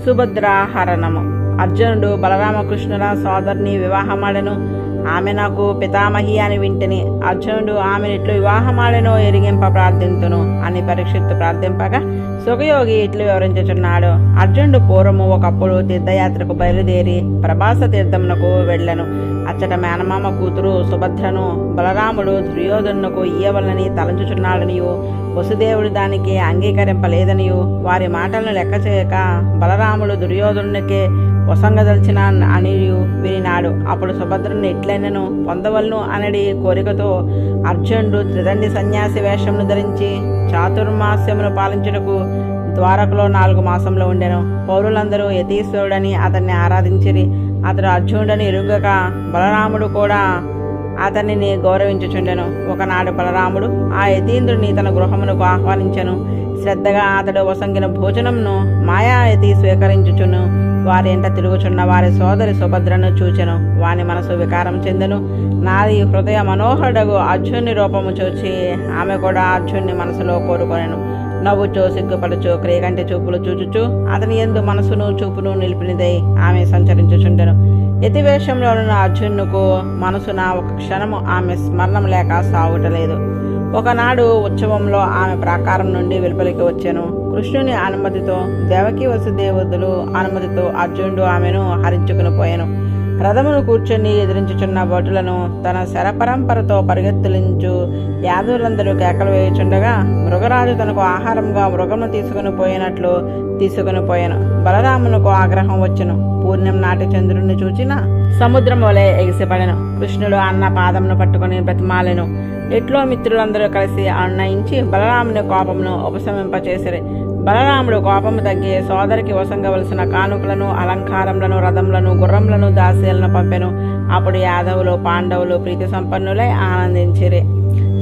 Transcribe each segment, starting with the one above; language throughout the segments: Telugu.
సుభద్రాహరణము. అర్జునుడు బలరామకృష్ణుల సోదరుని వివాహమాడెను. ఆమె నాకు పితామహి అని వింటిని. అర్జునుడు ఆమెను ఇట్లు వివాహమాడెనో ఎరిగింప ప్రార్థింతును అని పరీక్షిత్తు ప్రార్థింపగా సుఖయోగి ఇట్లు వివరించుచున్నాడు. అర్జునుడు పూర్వము ఒకప్పుడు తీర్థయాత్రకు బయలుదేరి ప్రభాస తీర్థమునకు వెళ్ళెను. అచ్చట మేనమామ కూతురు సుభద్రను బలరాముడు దుర్యోధనునకు ఇయ్యవలనని తలంచుచున్నాడనియు వసుదేవుడు దానికి అంగీకరింపలేదనియు వారి మాటలను లెక్క చేయక బలరాముడు దుర్యోధనునికే వసంగదల్చిన అనియు వినినాడు. అప్పుడు సుభద్రను ఎట్లైనను పొందవలను అనడి కోరికతో అర్జునుడు త్రిదండి సన్యాసి వేషమును ధరించి చాతుర్మాస్యమును పాలించుటకు ద్వారకలో 4 మాసంలో ఉండెను. పౌరులందరూ యతీశ్వరుడని అతన్ని ఆరాధించిరి. అతడు అర్జునుడని ఎరుగక బలరాముడు కూడా అతనిని గౌరవించుచుండెను. ఒకనాడు బలరాముడు ఆ యతీంద్రుని తన గృహమునకు ఆహ్వానించెను. శ్రద్ధగా అతడు వసంగిన భోజనంను మాయాయతి స్వీకరించుచును వారి ఎంట తిరుగుచున్న వారి సోదరి సుభద్రను చూచెను. వాని మనసు వికారం చెందెను. నాది హృదయ మనోహరుడగు అర్జునుని రూపము చూచి ఆమె కూడా అర్జునుని మనసులో కోరుకొనెను. నవ్వుచో సిగ్గుపడుచు క్రియకంటి చూపులు చూచుచు అతని యందు మనసును చూపును నిలిపినదై ఆమె సంచరించుచుండెను. యతివేషంలో ఉన్న అర్జునుకు మనసున ఒక క్షణము ఆమె స్మరణం లేక సాగుటలేదు. ఒకనాడు ఉత్సవంలో ఆమె ప్రాకారం నుండి వెలుపలికి వచ్చెను. కృష్ణుని అనుమతితో దేవకి వసుదేవుదులు అనుమతితో అర్జునుడు ఆమెను హరించుకుని పోయెను. రథమును కూర్చొని ఎదిరించుచున్న భటులను తన శరపరంపరతో పరిగెత్తులించు యాదవులందరూ కేకలు వేయుచుండగా మృగరాజు తనకు ఆహారంగా మృగమును తీసుకుని పోయెను. బలరామునకు ఆగ్రహం వచ్చెను. పూర్ణం నాటి చంద్రుడిని చూచిన సముద్రం వలె ఎగిసిపడెను. కృష్ణుడు అన్న పాదమును పట్టుకుని బ్రతిమాలెను. ఎట్లో మిత్రులందరూ కలిసి అన్నయించి బలరాముని కోపమును ఉపశమింపచేసిరి. బలరాముడు కోపము తగ్గి సోదరికి వసంగవలసిన కానుకలను అలంకారములను రథములను గుర్రములను దాసీలను పంపెను. అప్పుడు యాదవులు పాండవులు ప్రీతి సంపన్నులై ఆనందించిరి.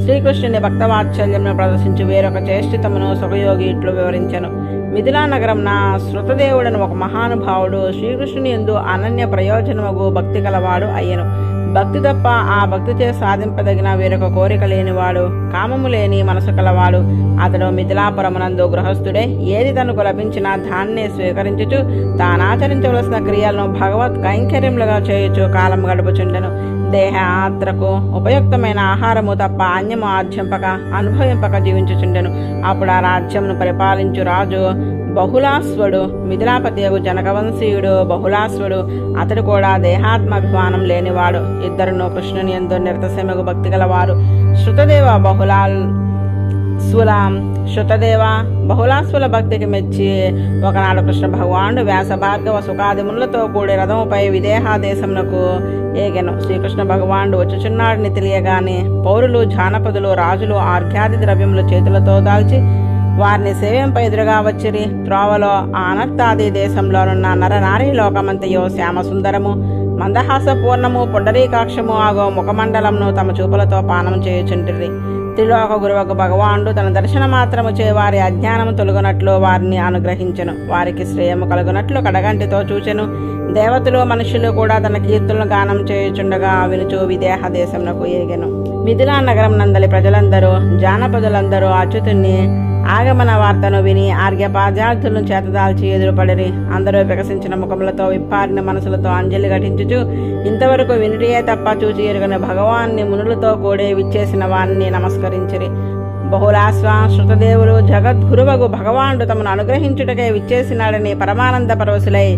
శ్రీకృష్ణుని భక్తవాత్సల్యమును ప్రదర్శించి వేరొక చేష్టితమును సుఖయోగి ఇట్లు వివరించెను. మిథిలా నగరంన శృతదేవుడను ఒక మహానుభావుడు శ్రీకృష్ణుని యందు అనన్య ప్రయోజనమగు భక్తి కలవాడు అయ్యను. భక్తి తప్ప ఆ భక్తిచే సాధింపదగిన వేరొక కోరిక లేనివాడు, కామము లేని మనసు కలవాడు. అతడు మిథిలాపురమునందు గృహస్థుడే ఏది తనకు లభించినా దాన్నే స్వీకరించుచు తానాచరించవలసిన క్రియలను భగవత్ కైంకర్యములుగా చేయుచు కాలం గడుపుచుండెను. దేహ ఆత్రకు ఉపయుక్తమైన ఆహారము తప్ప అన్యము ఆర్జింపక అనుభవింపక జీవించుచుండెను. అప్పుడు ఆ రాజ్యమును పరిపాలించు రాజు బహుళాశ్వడు, మిథిలాపతియగు జనకవంశీయుడు బహుళాశ్వడు. అతడు కూడా దేహాత్మాభిమానం లేనివాడు. ఇద్దరును కృష్ణుని యందు నిరతసేమగు భక్తి గలవారు. శృతదేవ బహుళాశ్వుల భక్తికి మెచ్చి ఒకనాడు కృష్ణ భగవానుడు వ్యాస భార్గవ సుఖాదిములతో కూడి రథముపై విదేహాదేశమునకు ఏగెను. శ్రీకృష్ణ భగవానుడు వచ్చుచున్నాడని తెలియగానే పౌరులు జానపదులు రాజులు ఆర్ఘ్యాది ద్రవ్యములు చేతులతో దాల్చి వారిని సేవింప ఎదురుగా వచ్చిరి. త్రోవలో ఆనర్తాది దేశంలోనున్న నరనారీ లోకమంతయో శ్యామసుందరము మందహాసపూర్ణము పుండరీకాక్షము ఆగో ముఖమండలంను తమ చూపులతో పానం చేయుచుంటిరి. త్రిలోక గురువకు భగవానుడు తన దర్శన మాత్రము చే వారి అజ్ఞానము తొలగునట్లు వారిని అనుగ్రహించెను. వారికి శ్రేయము కలుగునట్లు కడగంటితో చూచెను. దేవతలు మనుషులు కూడా తన కీర్తులను గానం చేయుచుండగా వినుచు విదేహ దేశమునకు ఏగెను. మిథిలా నగరం నందలి ప్రజలందరూ జానపదులందరూ అచ్యుతుని ఆగమన వార్తను విని ఆర్ఘ్యపాద్యార్థులను చేతదాల్చి ఎదురుపడిరి. అందరూ వికసించిన ముఖములతో విప్పారిన మనసులతో అంజలి ఘటించుచు ఇంతవరకు వినుటియే తప్ప చూచి ఎరుగని భగవాన్ని మునులతో కూడి విచ్చేసిన వారిని నమస్కరించిరి. బహుళాశ్వ శృతదేవులు జగద్గురువగు భగవానుడు తమను అనుగ్రహించుటకే విచ్చేసినాడని పరమానంద పరవశులై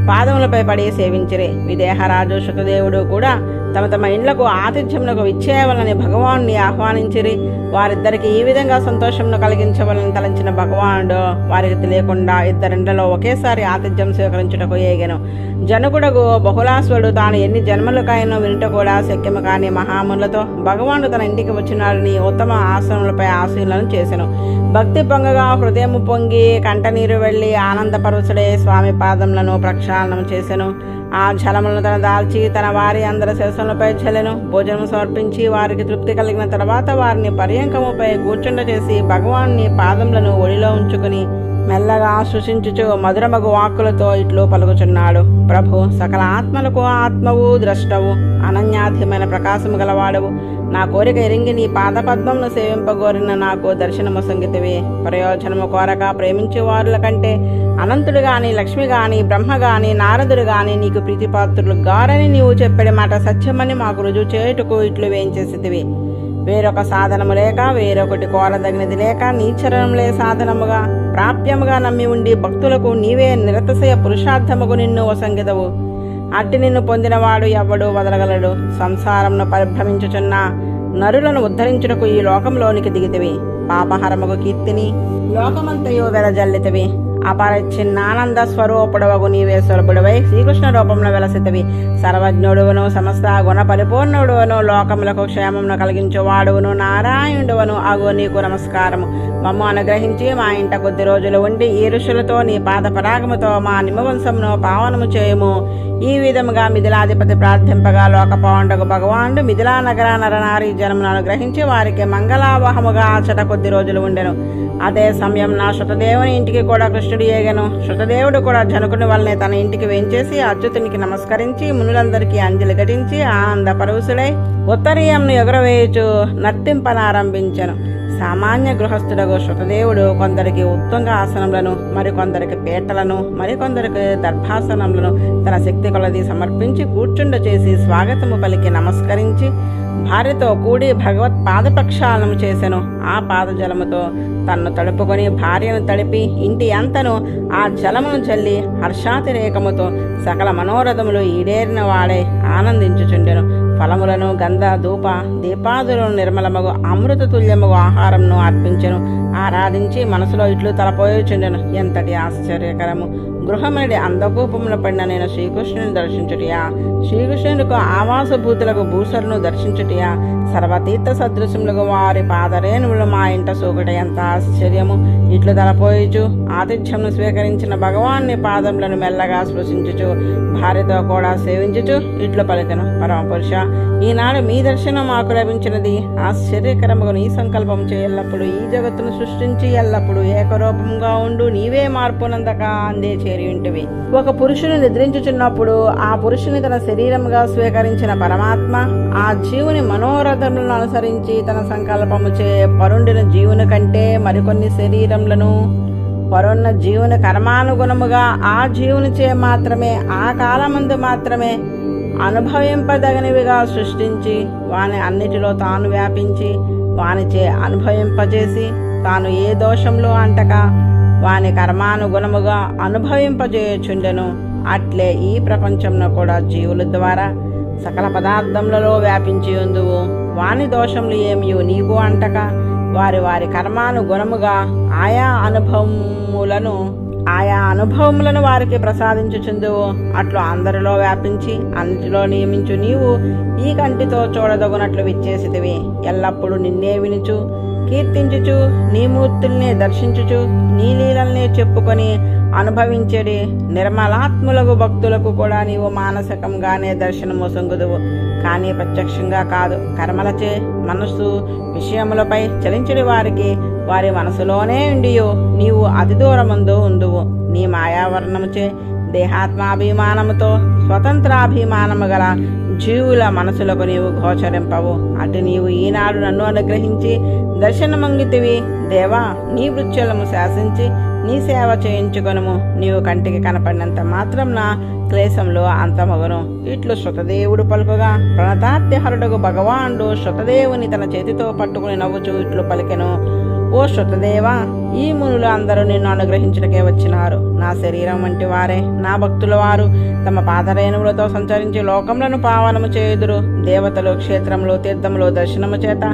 పాదములపై పడి సేవించిరి. విదేహరాజు శృతదేవుడు కూడా తమ తమ ఇండ్లకు ఆతిథ్యమునకు విచ్చేయవలని భగవానుని ఆహ్వానించిరి. వారిద్దరికి ఈ విధంగా సంతోషమును కలిగించవలని తలంచిన భగవానుడు వారికి తెలియకుండా ఇద్దరిండ్లలో ఒకేసారి ఆతిథ్యం స్వీకరించుటకు ఏగెను. జనకుడగు బహుళాశ్వడు తాను ఎన్ని జన్మలకైనా వినుట కూడా శక్యము కాని మహాములతో భగవానుడు తన ఇంటికి వచ్చినాడని ఉత్తమ ఆసనములపై ఆశీనులను చేసెను. భక్తి పొంగగా హృదయము పొంగి కంటనీరు వెళ్లి ఆనందపరుచుడే స్వామి పాదములను ప్రక్షాళనం చేసెను. ఆ జలములను తన దాల్చి తన వారి అందరి శిరస్సులపై చల్లెను. భోజనం సమర్పించి వారికి తృప్తి కలిగిన తర్వాత వారిని పర్యంకముపై కూర్చుండ చేసి భగవాన్ని పాదములను ఒడిలో ఉంచుకుని మెల్లగా సృశించుచు మధురమగు వాక్కులతో ఇట్లు పలుకుచున్నాడు. ప్రభు, సకల ఆత్మలకు ఆత్మవు, ద్రష్టవు, అనన్యాధ్యమైన ప్రకాశము గలవాడవు. నా కోరిక ఎరింగి నీ పాదపద్మంను సేవింపగోరిన నాకు దర్శనము సంగతివి. ప్రయోజనము కోరక ప్రేమించే వారుల కంటే అనంతుడు గాని, లక్ష్మి గాని, బ్రహ్మ గాని, నారదుడు గాని నీకు ప్రీతిపాత్రులు గారని నీవు చెప్పే మాట సత్యమని మాకు రుజువు చేయుటకు ఇట్లు వేయించేసితివి. వేరొక సాధనము లేక, వేరొకటి కోరదగినది లేక, నీ చరణములే సాధనముగా ప్రాప్యముగా నమ్మి ఉండి భక్తులకు నీవే నిరతశయ పురుషార్థముకు నిన్ను వసంగిదవు. అట్టి నిన్ను పొందినవాడు ఎవ్వడు వదలగలడు. సంసారమును పరిభ్రమించుచున్న నరులను ఉద్ధరించుటకు ఈ లోకంలోనికి దిగితివి. పాపహరముకు కీర్తిని లోకమంతయో వెలజల్లితివి. అపరిచ్ఛిన్నానంద స్వరూపుడవగు నీవే స్వరూపుడవై శ్రీకృష్ణ రూపంలో వెలసితివి. సర్వజ్ఞుడువను, సమస్త గుణ పరిపూర్ణుడువను, లోకములకు క్షేమమును కలిగించువాడువను, నారాయణుడువను అగు నీకు నమస్కారము. మమ్ము అనుగ్రహించి మా ఇంట కొద్ది రోజులు ఉండి ఈ ఋషులతో నీ పాద పరాగముతో మా నిమ్మవంశమును పావనము చేయము. ఈ విధముగా మిథిలాధిపతి ప్రార్థింపగా లోకపాండకు భగవానుడు మిథిలా నగర నరనారీ జనమును అనుగ్రహించి వారికి మంగళావహముగా అచట కొద్ది రోజులు ఉండెను. అదే సమయం నా శృతదేవుని ఇంటికి కూడా కృష్ణుడు ఏగెను. శృతదేవుడు కూడా జనకుని వల్లనే తన ఇంటికి వేంచేసి అచ్యుతునికి నమస్కరించి మునులందరికీ అంజలి ఘటించి ఆనంద పరవశుడై ఉత్తరీయంను ఎగురవేయుచు నర్తింపనారంభించెను. సామాన్య గృహస్థుడగు శృతదేవుడు కొందరికి ఉత్తుంగ ఆసనములను, మరికొందరికి పీటలను, మరికొందరికి దర్భాసనములను తన శక్తి కొలది సమర్పించి కూర్చుండ చేసి స్వాగతము పలికి నమస్కరించి భార్యతో కూడి భగవత్ పాదప్రక్షాళనము చేసెను. ఆ పాదజలముతో తన్ను తడుపుకొని భార్యను తడిపి ఇంటి అంతను ఆ జలమును చల్లి హర్షాతిరేకముతో సకల మనోరథములు ఈడేరిన వాడే ఆనందించుచుండెను. ఫలములను, గంధ, ధూప, దీపాదులను, నిర్మలమగు అమృత తుల్యమగు ఆహారంను అర్పించెను. ఆరాధించి మనసులో ఇట్లు తలపోయుచుండెను. ఎంతటి ఆశ్చర్యకరము! గృహమునడి అందకూపమున పడిన నేను శ్రీకృష్ణుని దర్శించుటియా, శ్రీకృష్ణునికి ఆవాసభూతులకు భూసరును దర్శించుటియా, సర్వతీర్థ సదృశ్యములకు వారి పాదరేణువులు మా ఇంట సోకుట ఎంత ఆశ్చర్యము! ఇట్లు తలపోయిచు ఆతిథ్యమును స్వీకరించిన భగవాన్ని పాదములను మెల్లగా స్పృశించుచు భార్యతో కూడా సేవించుచు ఇట్లు పలికెను. పరమపురుష, ఈనాడు మీ దర్శనం మాకు లభించినది. ఆశ్చర్యకరముగా నీ సంకల్పం చేయల్లప్పుడు ఈ జగత్తును సృష్టించి ఎల్లప్పుడు ఏకరూపంగా ఉండు నీవే మార్పునందక అందే చేరి ఉంటివి. ఒక పురుషుని నిద్రించుచున్నప్పుడు ఆ పురుషుని తన శరీరముగా స్వీకరించిన పరమాత్మ ఆ జీవుని మనోరథములను అనుసరించి తన సంకల్పము చే పరుండిన జీవుని కంటే మరికొన్ని శరీరములను పరున్న జీవుని కర్మానుగుణముగా ఆ జీవునిచే మాత్రమే ఆ కాలమందు మాత్రమే అనుభవింపదగినవిగా సృష్టించి వాని అన్నిటిలో తాను వ్యాపించి వానిచే అనుభవింపజేసి తాను ఏ దోషంలో అంటక వాని కర్మానుగుణముగా అనుభవింపజేయుచుండెను. అట్లే ఈ ప్రపంచంలో కూడా జీవుల ద్వారా సకల పదార్థములలో వ్యాపించి ఉందువు. వాని దోషములు ఏమియో నీకు అంటక వారి వారి కర్మానుగుణముగా ఆయా అనుభవములను వారికి ప్రసాదించుచుందువు. అట్లు అందరిలో వ్యాపించి అన్నిటిలో నియమించు నీవు ఈ కంటితో చూడదగునట్లు విచ్చేసితివి. ఎల్లప్పుడూ నిన్నే వినుచు కీర్తించుచు నీ మూర్తుల్ని దర్శించుచు నీ లీలల్ని చెప్పుకొని అనుభవించేది నిర్మలాత్ములకు భక్తులకు కూడా నీవు మానసికంగానే దర్శనము సొంగుదువు, కానీ ప్రత్యక్షంగా కాదు. కర్మలచే మనస్సు విషయములపై చలించడి వారికి వారి మనసులోనే ఉండియో నీవు అతి దూరమందు ఉందువు. నీ మాయావర్ణముచే దేహాత్మాభిమానముతో స్వతంత్రాభిమానము గల జీవుల మనసులకు నీవు గోచరింపవు. అటు నీవు ఈనాడు నన్ను అనుగ్రహించి దర్శనమంగితివి. దేవా, నీ వృత్తులను శాసించి నీ సేవ చేయించుకొనుము. నీవు కంటికి కనపడినంత మాత్రం నా క్లేశంలో అంతమగును. ఇట్లు శృతదేవుడు పలుకగా ప్రణతాత్యహరుడుగు భగవానుడు శృతదేవుని తన చేతితో పట్టుకుని నవ్వుచూ ఇట్లు పలికెను. ఓ శృతదేవా, ఈ మునులు అందరూ నిన్ను అనుగ్రహించటకే వచ్చినారు. నా శరీరం వంటి వారే, నా భక్తుల వారు తమ పాదరేణువులతో సంచరించి లోకములను పావనము చేయుదురు. దేవతలు క్షేత్రములు తీర్థములు దర్శనము చేత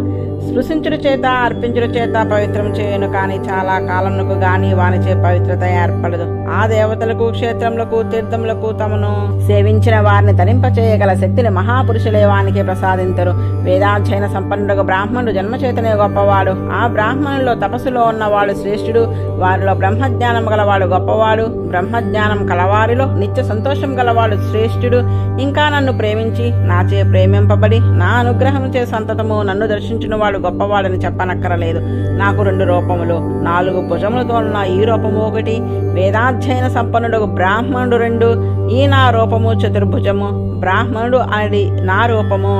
స్పృశించుడు చేత అర్పించుడు చేత పవిత్రం చేయను, కానీ చాలా కాలమునకు గాని వానిచే పవిత్రత ఏర్పడదు. ఆ దేవతలకు క్షేత్రములకు తీర్థములకు తమను సేవించిన వారిని తరింపచేయగల శక్తిని మహాపురుషులే వానికి ప్రసాదించరు. వేదాధ్యయన సంపన్నుడు బ్రాహ్మణుడు జన్మచేతనే గొప్పవాడు. ఆ బ్రాహ్మణుల్లో తపస్సులో ఉన్నవాడు శ్రీ శ్రేష్ఠుడు, వారిలో బ్రహ్మజ్ఞానం గలవాడు గొప్పవాడు, బ్రహ్మజ్ఞానం కలవారిలో నిత్య సంతోషం గలవాడు శ్రేష్ఠుడు. ఇంకా నన్ను ప్రేమించి నాచే ప్రేమింపబడి నా అనుగ్రహం చే సంతతము నన్ను దర్శించిన వాడు గొప్పవాడని చెప్పనక్కరలేదు. నాకు 2 రూపములు, 4 భుజములతో ఉన్న ఈ రూపము ఒకటి, వేదాధ్యయన సంపన్నుడు బ్రాహ్మణుడు 2, ఈ నా రూపము చతుర్భుజము. బ్రాహ్మణుడు అని నా రూపము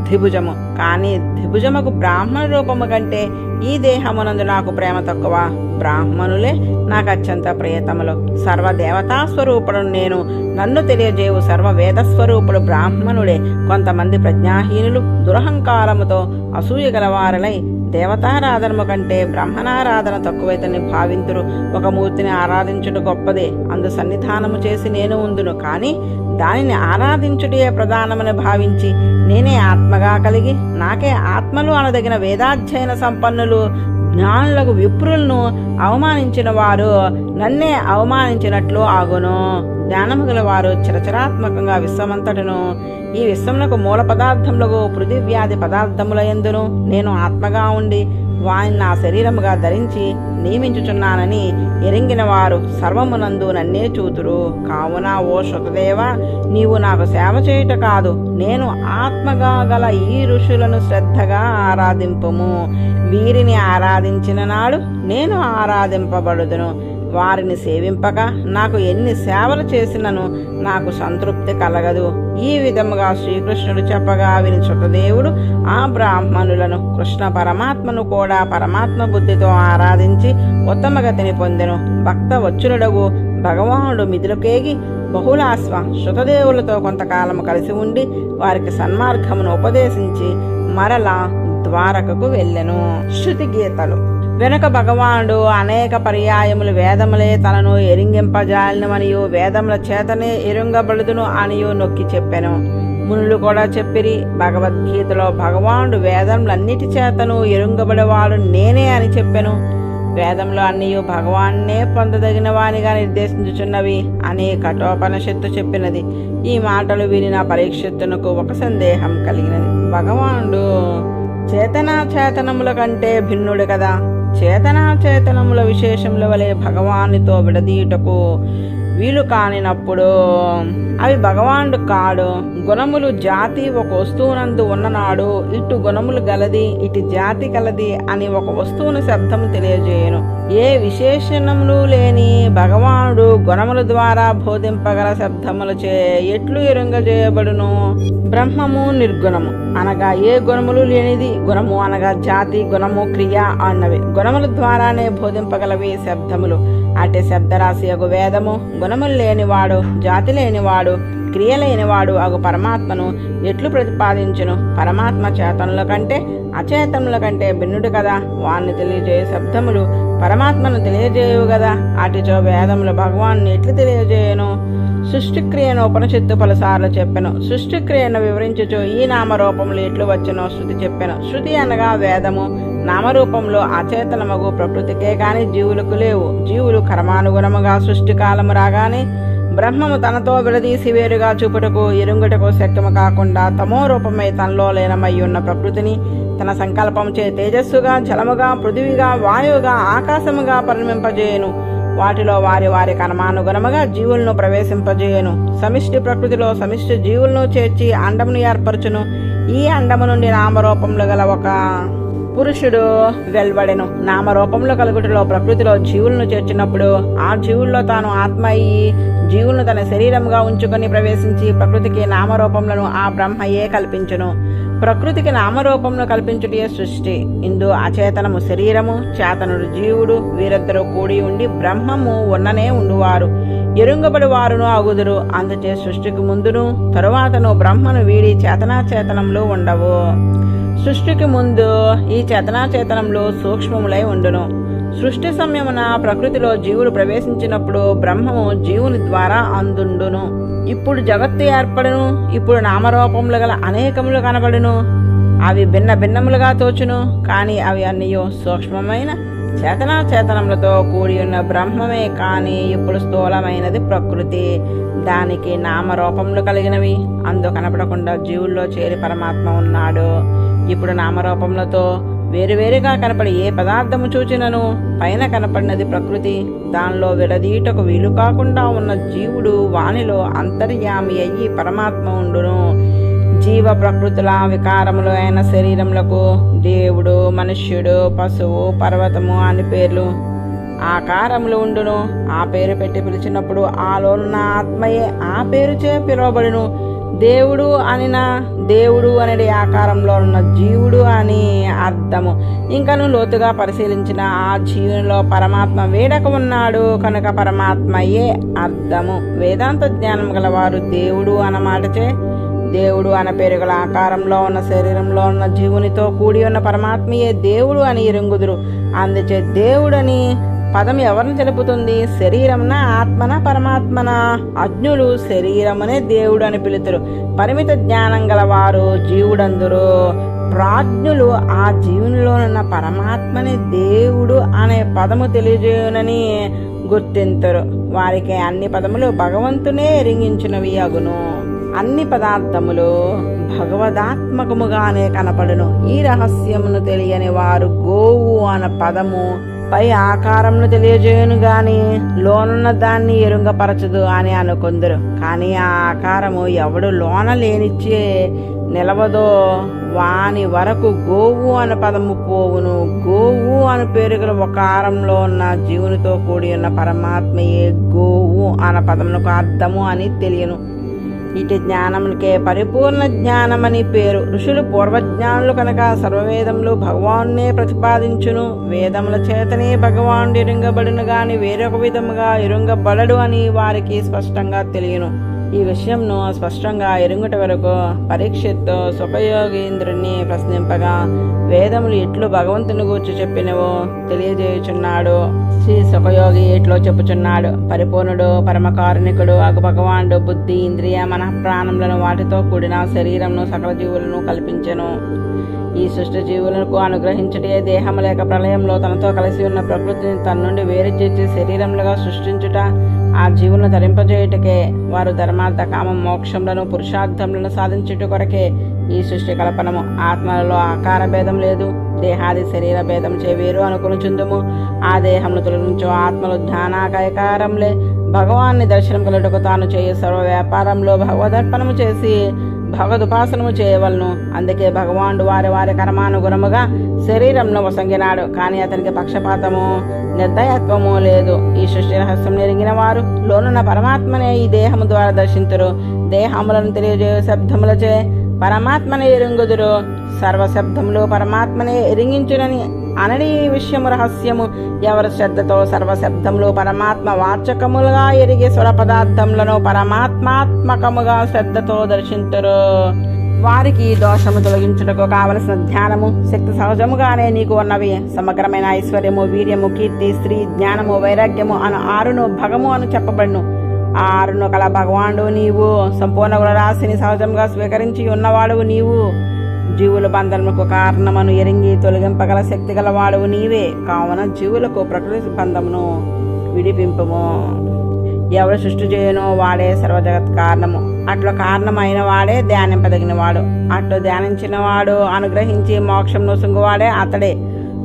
ద్విభుజము. కానీ ద్విభుజముకు బ్రాహ్మణ రూపము కంటే ఈ దేహమునందు నాకు ప్రేమ తక్కువ. బ్రాహ్మణులే నాకు అత్యంత ప్రియతములు. సర్వదేవతా స్వరూపుడు నేను, నన్ను తెలియజేవు సర్వవేద స్వరూపుడు బ్రాహ్మణుడే. కొంతమంది ప్రజ్ఞాహీనులు దురహంకారముతో అసూయ గలవారలై దేవతారాధనము కంటే బ్రహ్మణారాధన తక్కువైతని భావింతురు. ఒక మూర్తిని ఆరాధించుట గొప్పదే, అందు సన్నిధానము చేసి నేను ఉందును. కానీ దానిని ఆరాధించుటే ప్రధానమని భావించి నేనే ఆత్మగా కలిగి నాకే ఆత్మలు అనదగిన వేదాధ్యయన సంపన్నులు జ్ఞానులకు విప్రులను అవమానించిన వారు నన్నే అవమానించినట్లు ఆగును. జ్ఞానము గల వారు చరచరాత్మకంగా విశ్వమంతటను, ఈ విశ్వములకు మూల పదార్థములకు పృథివ్యాధి పదార్థముల యందును నేను ఆత్మగా ఉండి వారిని నా శరీరముగా ధరించి నియమించుచున్నానని ఎరింగిన వారు సర్వమునందు నన్నే చూతురు. కావున ఓ శృతదేవ, నీవు నాకు సేవ చేయుట కాదు, నేను ఆత్మగా గల ఈ ఋషులను శ్రద్ధగా ఆరాధింపుము. వీరిని ఆరాధించిన నాడు నేను ఆరాధింపబడుదును. వారిని సేవింపక నాకు ఎన్ని సేవలు చేసినను నాకు సంతృప్తి కలగదు. ఈ విధముగా శ్రీకృష్ణుడు చెప్పగా విని శృతదేవుడు ఆ బ్రాహ్మణులను, కృష్ణ పరమాత్మను కూడా పరమాత్మ బుద్ధితో ఆరాధించి ఉత్తమగతిని పొందెను. భక్త వచ్చునుడగు భగవానుడు మిథులకేగి బహుళాశ్వ శృతదేవులతో కొంతకాలము కలిసి ఉండి వారికి సన్మార్గమును ఉపదేశించి మరలా ద్వారకకు వెళ్ళెను. శృతి గీతలు. వెనుక భగవానుడు అనేక పర్యాయములు వేదములే తనను ఎరింగింపజాలినమనియు వేదముల చేతనే ఎరుంగబడుదును అనియు నొక్కి చెప్పెను. మునులు కూడా చెప్పిరి, భగవద్గీతలో భగవానుడు వేదములన్నిటి చేతను ఎరుంగబడేవాడు నేనే అని చెప్పెను. వేదంలో అన్నీ భగవాన్నే పొందదగిన వానిగా నిర్దేశించుచున్నవి అని కఠోపనిషత్తు చెప్పినది. ఈ మాటలు విని పరీక్షిత్తునకు ఒక సందేహం కలిగినది. భగవానుడు చేతనాచేతనముల కంటే భిన్నుడు కదా. చేతనాచేతనముల విశేషముల వలె భగవానుతో విడదీయుటకు వీలు కానినప్పుడు అవి భగవానుడు కాడు. గుణములు జాతి ఒక వస్తువునందు ఉన్ననాడు ఇటు గుణములు గలది ఇటు జాతి కలది అని ఒక వస్తువును శబ్దము తెలియజేయను. ఏ విశేషణములు లేని భగవానుడు గుణముల ద్వారా బోధింపగల శబ్దములచే ఎట్లు ఎరుంగజేయబడును? బ్రహ్మము నిర్గుణము అనగా ఏ గుణములు లేనిది, గుణము అనగా జాతి, గుణము క్రియ అన్నవి. గుణముల ద్వారానే బోధింపగలవి శబ్దములు. అటే శబ్దరాశి అగు వేదము గుణములు లేనివాడు, జాతి లేనివాడు, క్రియ లేనివాడు అగు పరమాత్మను ఎట్లు ప్రతిపాదించును? పరమాత్మ చేతనుల కంటే అచేతనుల కంటే భిన్నుడు కదా. వాణ్ణి తెలియజేయ శబ్దములు పరమాత్మను తెలియజేయవు కదా. అటిచో వేదములు భగవాన్ని ఎట్లు తెలియజేయను? సృష్టిక్రియను ఉపనిషత్తు పలుసార్లు చెప్పెను. సృష్టిక్రియను వివరించుచు ఈ నామరూపములు ఎట్లు వచ్చెనో శృతి చెప్పెను. శృతి అనగా వేదము. నామరూపంలో అచేతనమగు ప్రకృతికే కాని జీవులకు లేవు. జీవులు కర్మానుగుణముగా సృష్టి కాలము రాగానే బ్రహ్మము తనతో విడదీసి వేరుగా చూపుటకు ఎరుంగుటకు శక్యము కాకుండా తమో రూపమై తనలో లీనమై ఉన్న ప్రకృతిని తన సంకల్పంచే తేజస్సుగా, జలముగా, పృథివిగా, వాయువుగా, ఆకాశముగా పరిణమింపజేయను. వాటిలో వారి వారి కర్మానుగుణముగా జీవులను ప్రవేశింపజేయను. సమిష్టి ప్రకృతిలో సమిష్టి జీవులను చేర్చి అండమును ఏర్పరచును. ఈ అండము నుండి నామరూపములు గల ఒక పురుషుడు వెల్వడెను. నామరూపంలో కలుగుటలో ప్రకృతిలో జీవులను చేర్చినప్పుడు ఆ జీవుల్లో తాను ఆత్మ అయ్యి జీవులను తన శరీరముగా ఉంచుకొని ప్రవేశించి ప్రకృతికి నామరూపములను ఆ బ్రహ్మయే కల్పించును. ప్రకృతికి నామరూపమును కల్పించుటే సృష్టి. ఇందు అచేతనము శరీరము, చేతనుడు జీవుడు, వీరిద్దరూ కూడి ఉండి బ్రహ్మము ఉన్ననే ఉండువారు. ఎరుంగబడి వారును అగుదురు. అందుచే సృష్టికి ముందును తరువాతను బ్రహ్మను వీడి చేతనాచేతనములు ఉండవు. సృష్టికి ముందు ఈ చేతనాచేతనంలో సూక్ష్మములై ఉండును. సృష్టి సమయమున ప్రకృతిలో జీవులు ప్రవేశించినప్పుడు బ్రహ్మము జీవుని ద్వారా అందుండును. ఇప్పుడు జగత్తు ఏర్పడును. ఇప్పుడు నామరూపములు గల అనేకములు కనబడును. అవి భిన్న భిన్నములుగా తోచును. కానీ అవి అన్నీ సూక్ష్మమైన చేతనాచేతనములతో కూడి ఉన్న బ్రహ్మమే. కానీ ఇప్పుడు స్థూలమైనది ప్రకృతి. దానికి నామరూపములు కలిగినవి. అందు కనపడకుండా జీవుల్లో చేరి పరమాత్మ ఉన్నాడు. ఇప్పుడు నామరూపములతో వేరువేరుగా కనపడి ఏ పదార్థము చూచినను పైన కనపడినది ప్రకృతి, దానిలో విడదీయటకు వీలు కాకుండా ఉన్న జీవుడు వానిలో అంతర్యామి అయ్యి పరమాత్మ ఉండును. జీవ ప్రకృతుల వికారములు అయిన శరీరములకు దేవుడు, మనుష్యుడు, పశువు, పర్వతము అని పేర్లు, ఆకారములు ఉండును. ఆ పేరు పెట్టి పిలిచినప్పుడు ఆలోనున్న ఆత్మయే ఆ పేరుచే పిలువబడును. దేవుడు అనిన దేవుడు అనేది ఆకారంలో ఉన్న జీవుడు అని అర్థము. ఇంకను లోతుగా పరిశీలించిన ఆ జీవునిలో పరమాత్మ వేడక ఉన్నాడు కనుక పరమాత్మయే అర్థము. వేదాంత జ్ఞానం గలవారు దేవుడు అన్నమాటచే దేవుడు అన్న పేరు గల ఆకారంలో ఉన్న శరీరంలో ఉన్న జీవునితో కూడి ఉన్న పరమాత్మయే దేవుడు అని ఎరుగుదురు. అందుచే దేవుడని పదం ఎవరిని తెలుపుతుంది? శరీరమున, ఆత్మన, పరమాత్మన? అజ్ఞులు శరీరమునే దేవుడు అని పిలుతురు. పరిమిత జ్ఞానం గలవారు జీవుడందురు. ప్రాజ్ఞులు ఆ జీవునిలోనున్న పరమాత్మని దేవుడు అనే పదము తెలియజేయునని గుర్తింతరు. వారికి అన్ని పదములు భగవంతునే ఎరింగించినవి అగును. అన్ని పదార్థములు భగవదాత్మకముగానే కనపడును. ఈ రహస్యమును తెలియని వారు గోవు అన్న పదము పై ఆకారమును తెలియజేయును గాని లోనున్న దాన్ని ఎరుంగపరచదు అని అనుకుందరు. కానీ ఆ ఆకారము ఎవడు లోన లేనిచ్చే నిలవదో వాని వరకు గోవు అనే పదము పోవును. గోవు అనే పేరు గల ఒక ఆకారంలో ఉన్న జీవునితో కూడి ఉన్న పరమాత్మయే గోవు అనే పదమునకు అర్థము అని తెలియను. ఇటు జ్ఞానమునికే పరిపూర్ణ జ్ఞానమని పేరు. ఋషులు పూర్వజ్ఞానులు కనుక సర్వవేదములు భగవాన్నే ప్రతిపాదించును. వేదముల చేతనే భగవానుడు ఎరుంగబడును గాని వేరొక విధముగా ఎరుంగబడడు అని వారికి స్పష్టంగా తెలియను. ఈ విషయంను స్పష్టంగా ఎరుగుట వరకు పరీక్షిత్తు సుఖయోగీంద్రుణ్ణి ప్రశ్నింపగా వేదములు ఎట్లు భగవంతుని గూర్చి చెప్పినవో తెలియజేయుచున్నాడు. శ్రీ సుఖయోగి ఎట్లో చెప్పుచున్నాడు. పరిపూర్ణుడు, పరమకారుణికుడు అగు భగవానుడు బుద్ధి, ఇంద్రియ, మనఃప్రాణములను వాటితో కూడిన శరీరమును సకల జీవులను కల్పించెను. ఈ సృష్టి జీవులకు అనుగ్రహించటే దేహము లేక ప్రళయంలో తనతో కలిసి ఉన్న ప్రకృతిని తన నుండి వేరు చేసి శరీరములుగా సృష్టించుట, ఆ జీవులను ధరింపజేయుటకే. వారు ధర్మార్థ కామ మోక్షములను పురుషార్థములను సాధించుట కొరకే ఈ సృష్టి కల్పనము. ఆత్మలలో ఆకార భేదం లేదు. దేహాది శరీర భేదం చే వేరు అనుకునుచుందుము. ఆ దేహమును తొలగించు ఆత్మలు ధ్యానాకాయకారంలే. భగవాన్ని దర్శనం కలుటకు తాను చేయు సర్వ వ్యాపారంలో భగవదర్పణము చేసి భగవదుపాసనము చేయవలను. అందుకే భగవానుడు వారి వారి కర్మానుగుణముగా శరీరంను వసంగినాడు. కానీ అతనికి పక్షపాతము, నిర్దయత్వము లేదు. ఈ సృష్టి రహస్యం ఎరిగిన వారు లోనున్న పరమాత్మనే ఈ దేహము ద్వారా దర్శింతురు. దేహములను తెలియజేయ శబ్దములచే పరమాత్మనే ఎరుంగుదురు. సర్వశబ్దములు పరమాత్మనే ఎరింగించునని అనడి విషయము రహస్యము. ఎవరి శ్రద్ధతో సర్వశబ్దములు పరమాత్మ వాచకములుగా ఎరిగే స్వర పదార్థములను పరమాత్మాత్మకముగా శ్రద్ధతో దర్శింతురు. వారికి దోషము తొలగించుటకు కావలసిన ధ్యానము, శక్తి సహజముగానే నీకు ఉన్నవి. సమగ్రమైన ఐశ్వర్యము, వీర్యము, కీర్తి, స్త్రీ, జ్ఞానము, వైరాగ్యము అను ఆరును భగము అని చెప్పబడును. ఆ ఆరును కల భగవానుడు నీవు. సంపూర్ణ గుణరాశిని సహజంగా స్వీకరించి ఉన్నవాడువు నీవు. జీవుల బంధనములకు కారణమును ఎరింగి తొలగింపగల శక్తి గలవాడువు నీవే. కావున జీవులకు ప్రకృతి బంధమును విడిపింపము. ఎవరు సృష్టి చేయనో వాడే సర్వజగత్ కారణము. అట్లా కారణమైన వాడే ధ్యానింపదగినవాడు. అట్లు ధ్యానించిన వాడు అనుగ్రహించి మోక్షమును సుంగువాడే అతడే.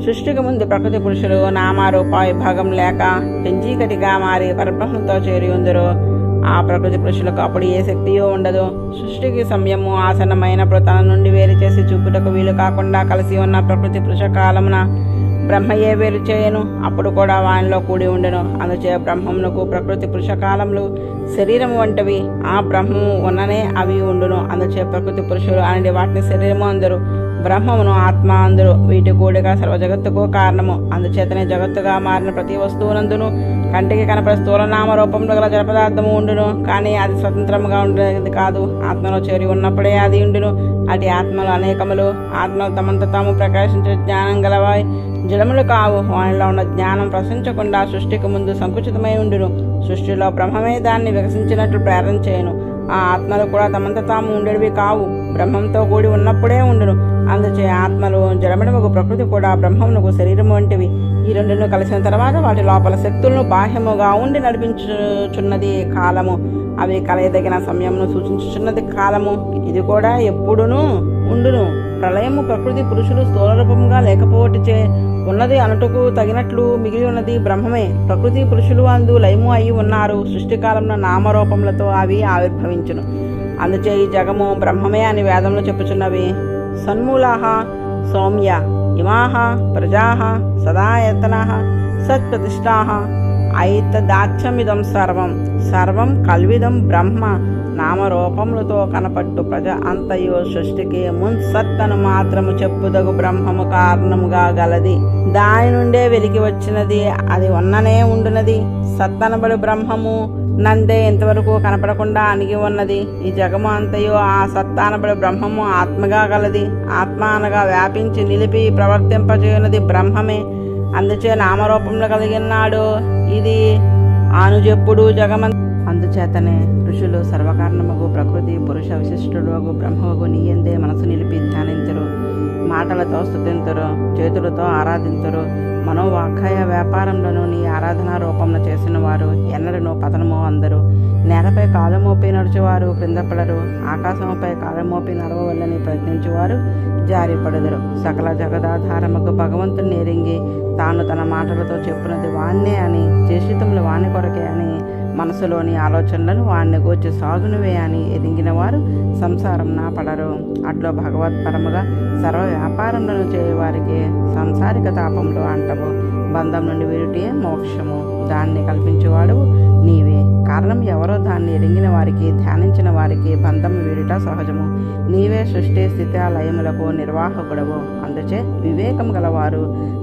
సృష్టికి ముందు ప్రకృతి పురుషులు నామారూప విభాగం లేక పెంచీకటిగా మారి పరబ్రహ్మతో చేరి ఉందరు. ఆ ప్రకృతి పురుషులకు అప్పుడు ఏ శక్తియో ఉండదు. సృష్టికి సమయము ఆసన్నమైనప్పుడు తన నుండి వేరు చేసి చూపుటకు వీలు కాకుండా కలిసి ఉన్న ప్రకృతి పురుష కాలమున బ్రహ్మయే వేరు చేయను. అప్పుడు కూడా వానిలో కూడి ఉండను. అందుచే బ్రహ్మమునకు ప్రకృతి పురుష కాలములు శరీరము వంటివి. ఆ బ్రహ్మము ఉన్ననే అవి ఉండును. అందుచే ప్రకృతి పురుషులు అనేది వాటిని శరీరము అందరు, బ్రహ్మమును ఆత్మ అందరు. వీటి కూడిక సర్వ జగత్తుకు కారణము. అందుచేతనే జగత్తుగా మారిన ప్రతి వస్తువునందును కంటికి కనపడే స్థూలనామ రూపంలో గల జడ పదార్థము ఉండును. కానీ అది స్వతంత్రముగా ఉండేది కాదు. ఆత్మలో చేరి ఉన్నప్పుడే అది ఉండును. అటు ఆత్మలు అనేకములు. ఆత్మలు తమంత తాము ప్రకాశించే జ్ఞానం గలవాయి, జడములు కావు. వానిలో ఉన్న జ్ఞానం ప్రశ్నించకుండా సృష్టికి ముందు సంకుచితమై ఉండును. సృష్టిలో బ్రహ్మమే దాన్ని వికసించినట్లు ప్రేరణ చేయను. ఆ ఆత్మలు కూడా తమంత తాము ఉండేవి కావు. బ్రహ్మంతో కూడి ఉన్నప్పుడే ఉండును. అందుచే ఆత్మలు జడమునకు ప్రకృతి కూడా బ్రహ్మమునకు శరీరము వంటివి. ఈ రెండును కలిసిన తర్వాత వాటి లోపల శక్తులను బాహ్యముగా ఉండి నడిపించుచున్నది కాలము. అవి కలయదగిన సమయమును సూచించుచున్నది కాలము. ఇది కూడా ఎప్పుడునూ ఉండును. ప్రళయము ప్రకృతి పురుషులు స్థూలరూపంగా లేకపోవటిచే ఉన్నది అనుటకు తగినట్లు మిగిలి ఉన్నది బ్రహ్మమే. ప్రకృతి పురుషులు అందు లయము అయి ఉన్నారు. సృష్టికాలంలో నామరూపములతో అవి ఆవిర్భవించును. అందుచే ఈ జగము బ్రహ్మమే అని వేదంలో చెప్పుచున్నవి. సన్మూలాః సౌమ్య ఇమాః ప్రజాః సదాయతనాః సత్ప్రతిష్ఠాః ఐతదాచ్యమిదం సర్వం సర్వం కల్విదం బ్రహ్మ నామరూపములతో కనపట్టు ప్రజ అంతయు సృష్టికి మున్సత్తను మాత్రము చెప్పుదగు బ్రహ్మము కారణముగా గలది. దాని నుండే వెలికి వచ్చినది, అది ఉన్ననే ఉండునది. సత్తనబడి బ్రహ్మము నందే ఇంతవరకు కనపడకుండా అణిగి ఉన్నది. ఈ జగము అంతయు ఆ సత్తానబడి బ్రహ్మము ఆత్మగా గలది. ఆత్మ అనగా వ్యాపించి నిలిపి ప్రవర్తింపజేయునది బ్రహ్మమే. అందుచే నామరూపంలో కలిగినాడు. ఇది ఆనుజెప్పుడు జగమంత. అందుచేతనే ఋషులు సర్వకారణముగు ప్రకృతి పురుష విశిష్టుడు బ్రహ్మకు నీయందే మనసు నిలిపి ధ్యానించరు. మాటలతో స్తుతింతురు, చేతులతో ఆరాధింతురు. మనోవాకాయ వ్యాపారంలోనూ నీ ఆరాధనా రూపంలో చేసిన వారు ఎన్నడను పతనము అందరు. నేలపై కాలు మోపి నడుచువారు క్రింద పడరు. ఆకాశముపై కాలు మోపి నడవవల్లని ప్రయత్నించువారు జారిపడదురు. సకల జగదాధారముకు భగవంతుని ఎరింగి తాను తన మాటలతో చెప్పున్నది వాణ్ణే అని, చేషితములు వాణి కొరకే అని, మనసులోని ఆలోచనలను వాణ్ణి గూర్చి సాగునువే అని ఎదిగిన వారు సంసారం నా పడరు. అట్లో భగవత్పరముగా సర్వ వ్యాపారములను చేయవారికి సంసారిక తాపంలో అంటవు. బంధం నుండి వీరుటే మోక్షము. దాన్ని కల్పించేవాడు నీవే. కారణం ఎవరో దాన్ని ఎరిగిన వారికి, ధ్యానించిన వారికి బంధం వీడుట సహజము. నీవే సృష్టి స్థితి లయములకు నిర్వాహకుడవు. అందుచే వివేకం గలవారు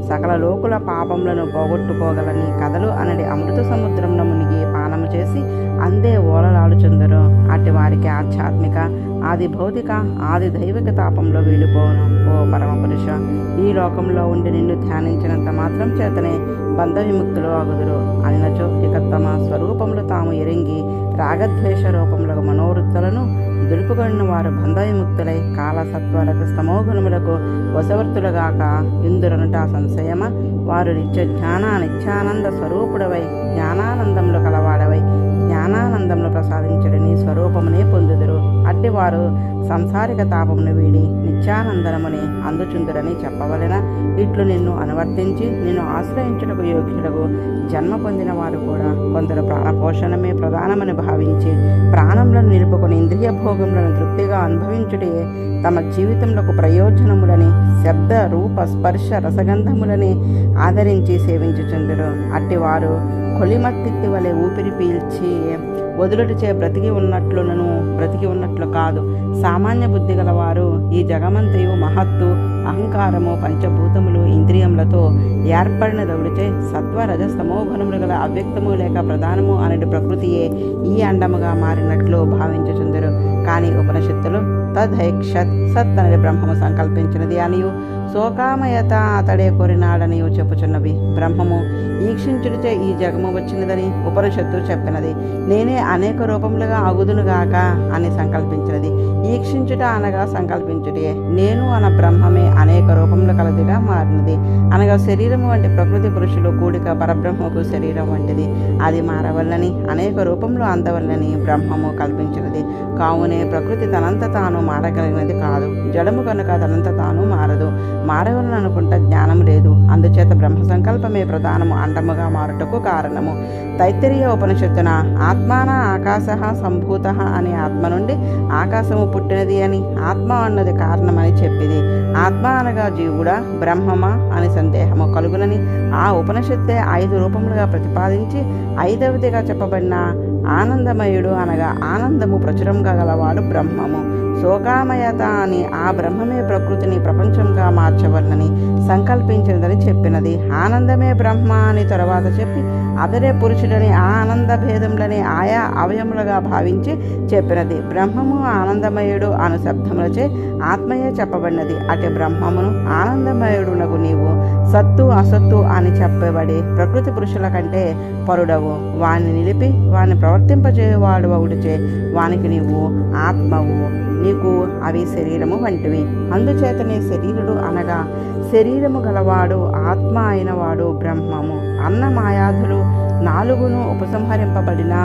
సకల లోకుల పాపములను పోగొట్టుకోగల నీ కథలు అనడి అమృత సముద్రంలో మునిగి పానము చేసి అందే ఓలలాడుచుందరు. అట్టి వారికి ఆధ్యాత్మిక, ఆది భౌతిక, ఆది దైవిక తాపంలో వీడిపోను. ఓ పరమపురుష, ఈ లోకంలో ఉండి నిన్ను ధ్యానించినంత మాత్రం చేతనే బంధ విముక్తులు అగుదురు అనినచో ఇక తమ స్వరూపములు తాము ఎరింగి రాగద్వేష రూపముల మనోవృత్తులను దులుపుకొన్న వారు బంధ విముక్తులై కాల సత్వరత స్తమోగుణములకు వశవర్తులుగాక ఇందురనుట సంశయమ. వారు నిత్య నిత్యానంద స్వరూపుడవై జ్ఞానానందంలో కలవాడవై జ్ఞానానందంలో ప్రసాదించడు నీ స్వరూపమునే పొందుదురు. అట్టి వారు సంసారిక తాపమును వీడి నిత్యానందనముని అందుచుందురని చెప్పవలెన. ఇట్లు నిన్ను అనువర్తించి నిన్ను ఆశ్రయించుటకు యోగ్యులకు జన్మ పొందిన వారు కూడా కొందరు ప్రాణపోషణమే ప్రధానమని భావించి ప్రాణములను నిలుపుకొని ఇంద్రియ భోగములను తృప్తిగా అనుభవించుటే తమ జీవితంలో ప్రయోజనములని శబ్ద రూప స్పర్శ రసగంధములని ఆదరించి సేవించుచుందురు. అట్టివారు కొలిమత్తిత్తి వలె ఊపిరి పీల్చి వదులుటిచే బ్రతికి ఉన్నట్లు కాదు. సామాన్య బుద్ధి గలవారు ఈ జగమంతయు మహత్తు అహంకారము పంచభూతములు ఇంద్రియములతో ఏర్పడిన దౌడిచే సత్వ రజస్తమో గుణములు గల అవ్యక్తము లేక ప్రధానము అనేది ప్రకృతియే ఈ అండముగా మారినట్లు భావించుచుందరు. కానీ ఉపనిషత్తులు తదైక్షత్ సత్ అనేది బ్రహ్మము సంకల్పించినది అనియు శోకామయత అతడే కోరినాడనియు చెప్పుచున్నవి. బ్రహ్మము ఈక్షించుడిచే ఈ జగము వచ్చినదని ఉపనిషత్తు చెప్పినది. నేనే అనేక రూపములుగా అగుదునుగాక అని సంకల్పించినది. ఈక్షించుట అనగా సంకల్పించుటే. నేను అన బ్రహ్మమే అనేక రూపములు కలదిగా మారినది అనగా శరీరము వంటి ప్రకృతి పురుషులు కూడిక పరబ్రహ్మకు శరీరం వంటిది. అది మారవల్లని అనేక రూపములు అందవల్లని బ్రహ్మము కల్పించినది. కావునే ప్రకృతి తనంత తాను మారగలిగినది కాదు. జడము కనుక తనంత తాను మారదు. మారవలను అనుకుంటా జ్ఞానం లేదు. అందుచేత బ్రహ్మ సంకల్పమే ప్రధానము అండముగా మారుటకు కారణము. తైత్తరీయ ఉపనిషత్తున ఆత్మాన ఆకాశ సంభూత అని ఆత్మ నుండి ఆకాశము పుట్టినది అని, ఆత్మ అన్నది కారణమని చెప్పింది. ఆత్మ అనగా జీవుడా బ్రహ్మమా అని సందేహము కలుగునని ఆ ఉపనిషత్తే 5 రూపములుగా ప్రతిపాదించి 5వదిగా చెప్పబడిన ఆనందమయుడు అనగా ఆనందము ప్రచురంగా గలవాడు బ్రహ్మము. శోకామయత అని ఆ బ్రహ్మమే ప్రకృతిని ప్రపంచంగా మార్చవలనని సంకల్పించినదని చెప్పినది. ఆనందమే బ్రహ్మ అని తరువాత చెప్పి అతడే పురుషుడని ఆ ఆనంద భేదములని ఆయా అవయములుగా భావించి చెప్పినది. బ్రహ్మము ఆనందమయుడు అను శబ్దములచే ఆత్మయే చెప్పబడినది. అటు బ్రహ్మమును ఆనందమయుడునకు నీవు సత్తు అసత్తు అని చెప్పబడి ప్రకృతి పురుషుల కంటే పరుడవు. వాణ్ణి నిలిపి వాణ్ణి ప్రవర్తింపజేయవాడు ఒకటిచే వానికి నీవు ఆత్మవు. నీకు అవి శరీరము వంటివి. అందుచేతనే శరీరుడు అనగా శరీరము గలవాడు ఆత్మ అయినవాడు బ్రహ్మము. అన్నమాయాదులు నాలుగును ఉపసంహరింపబడిన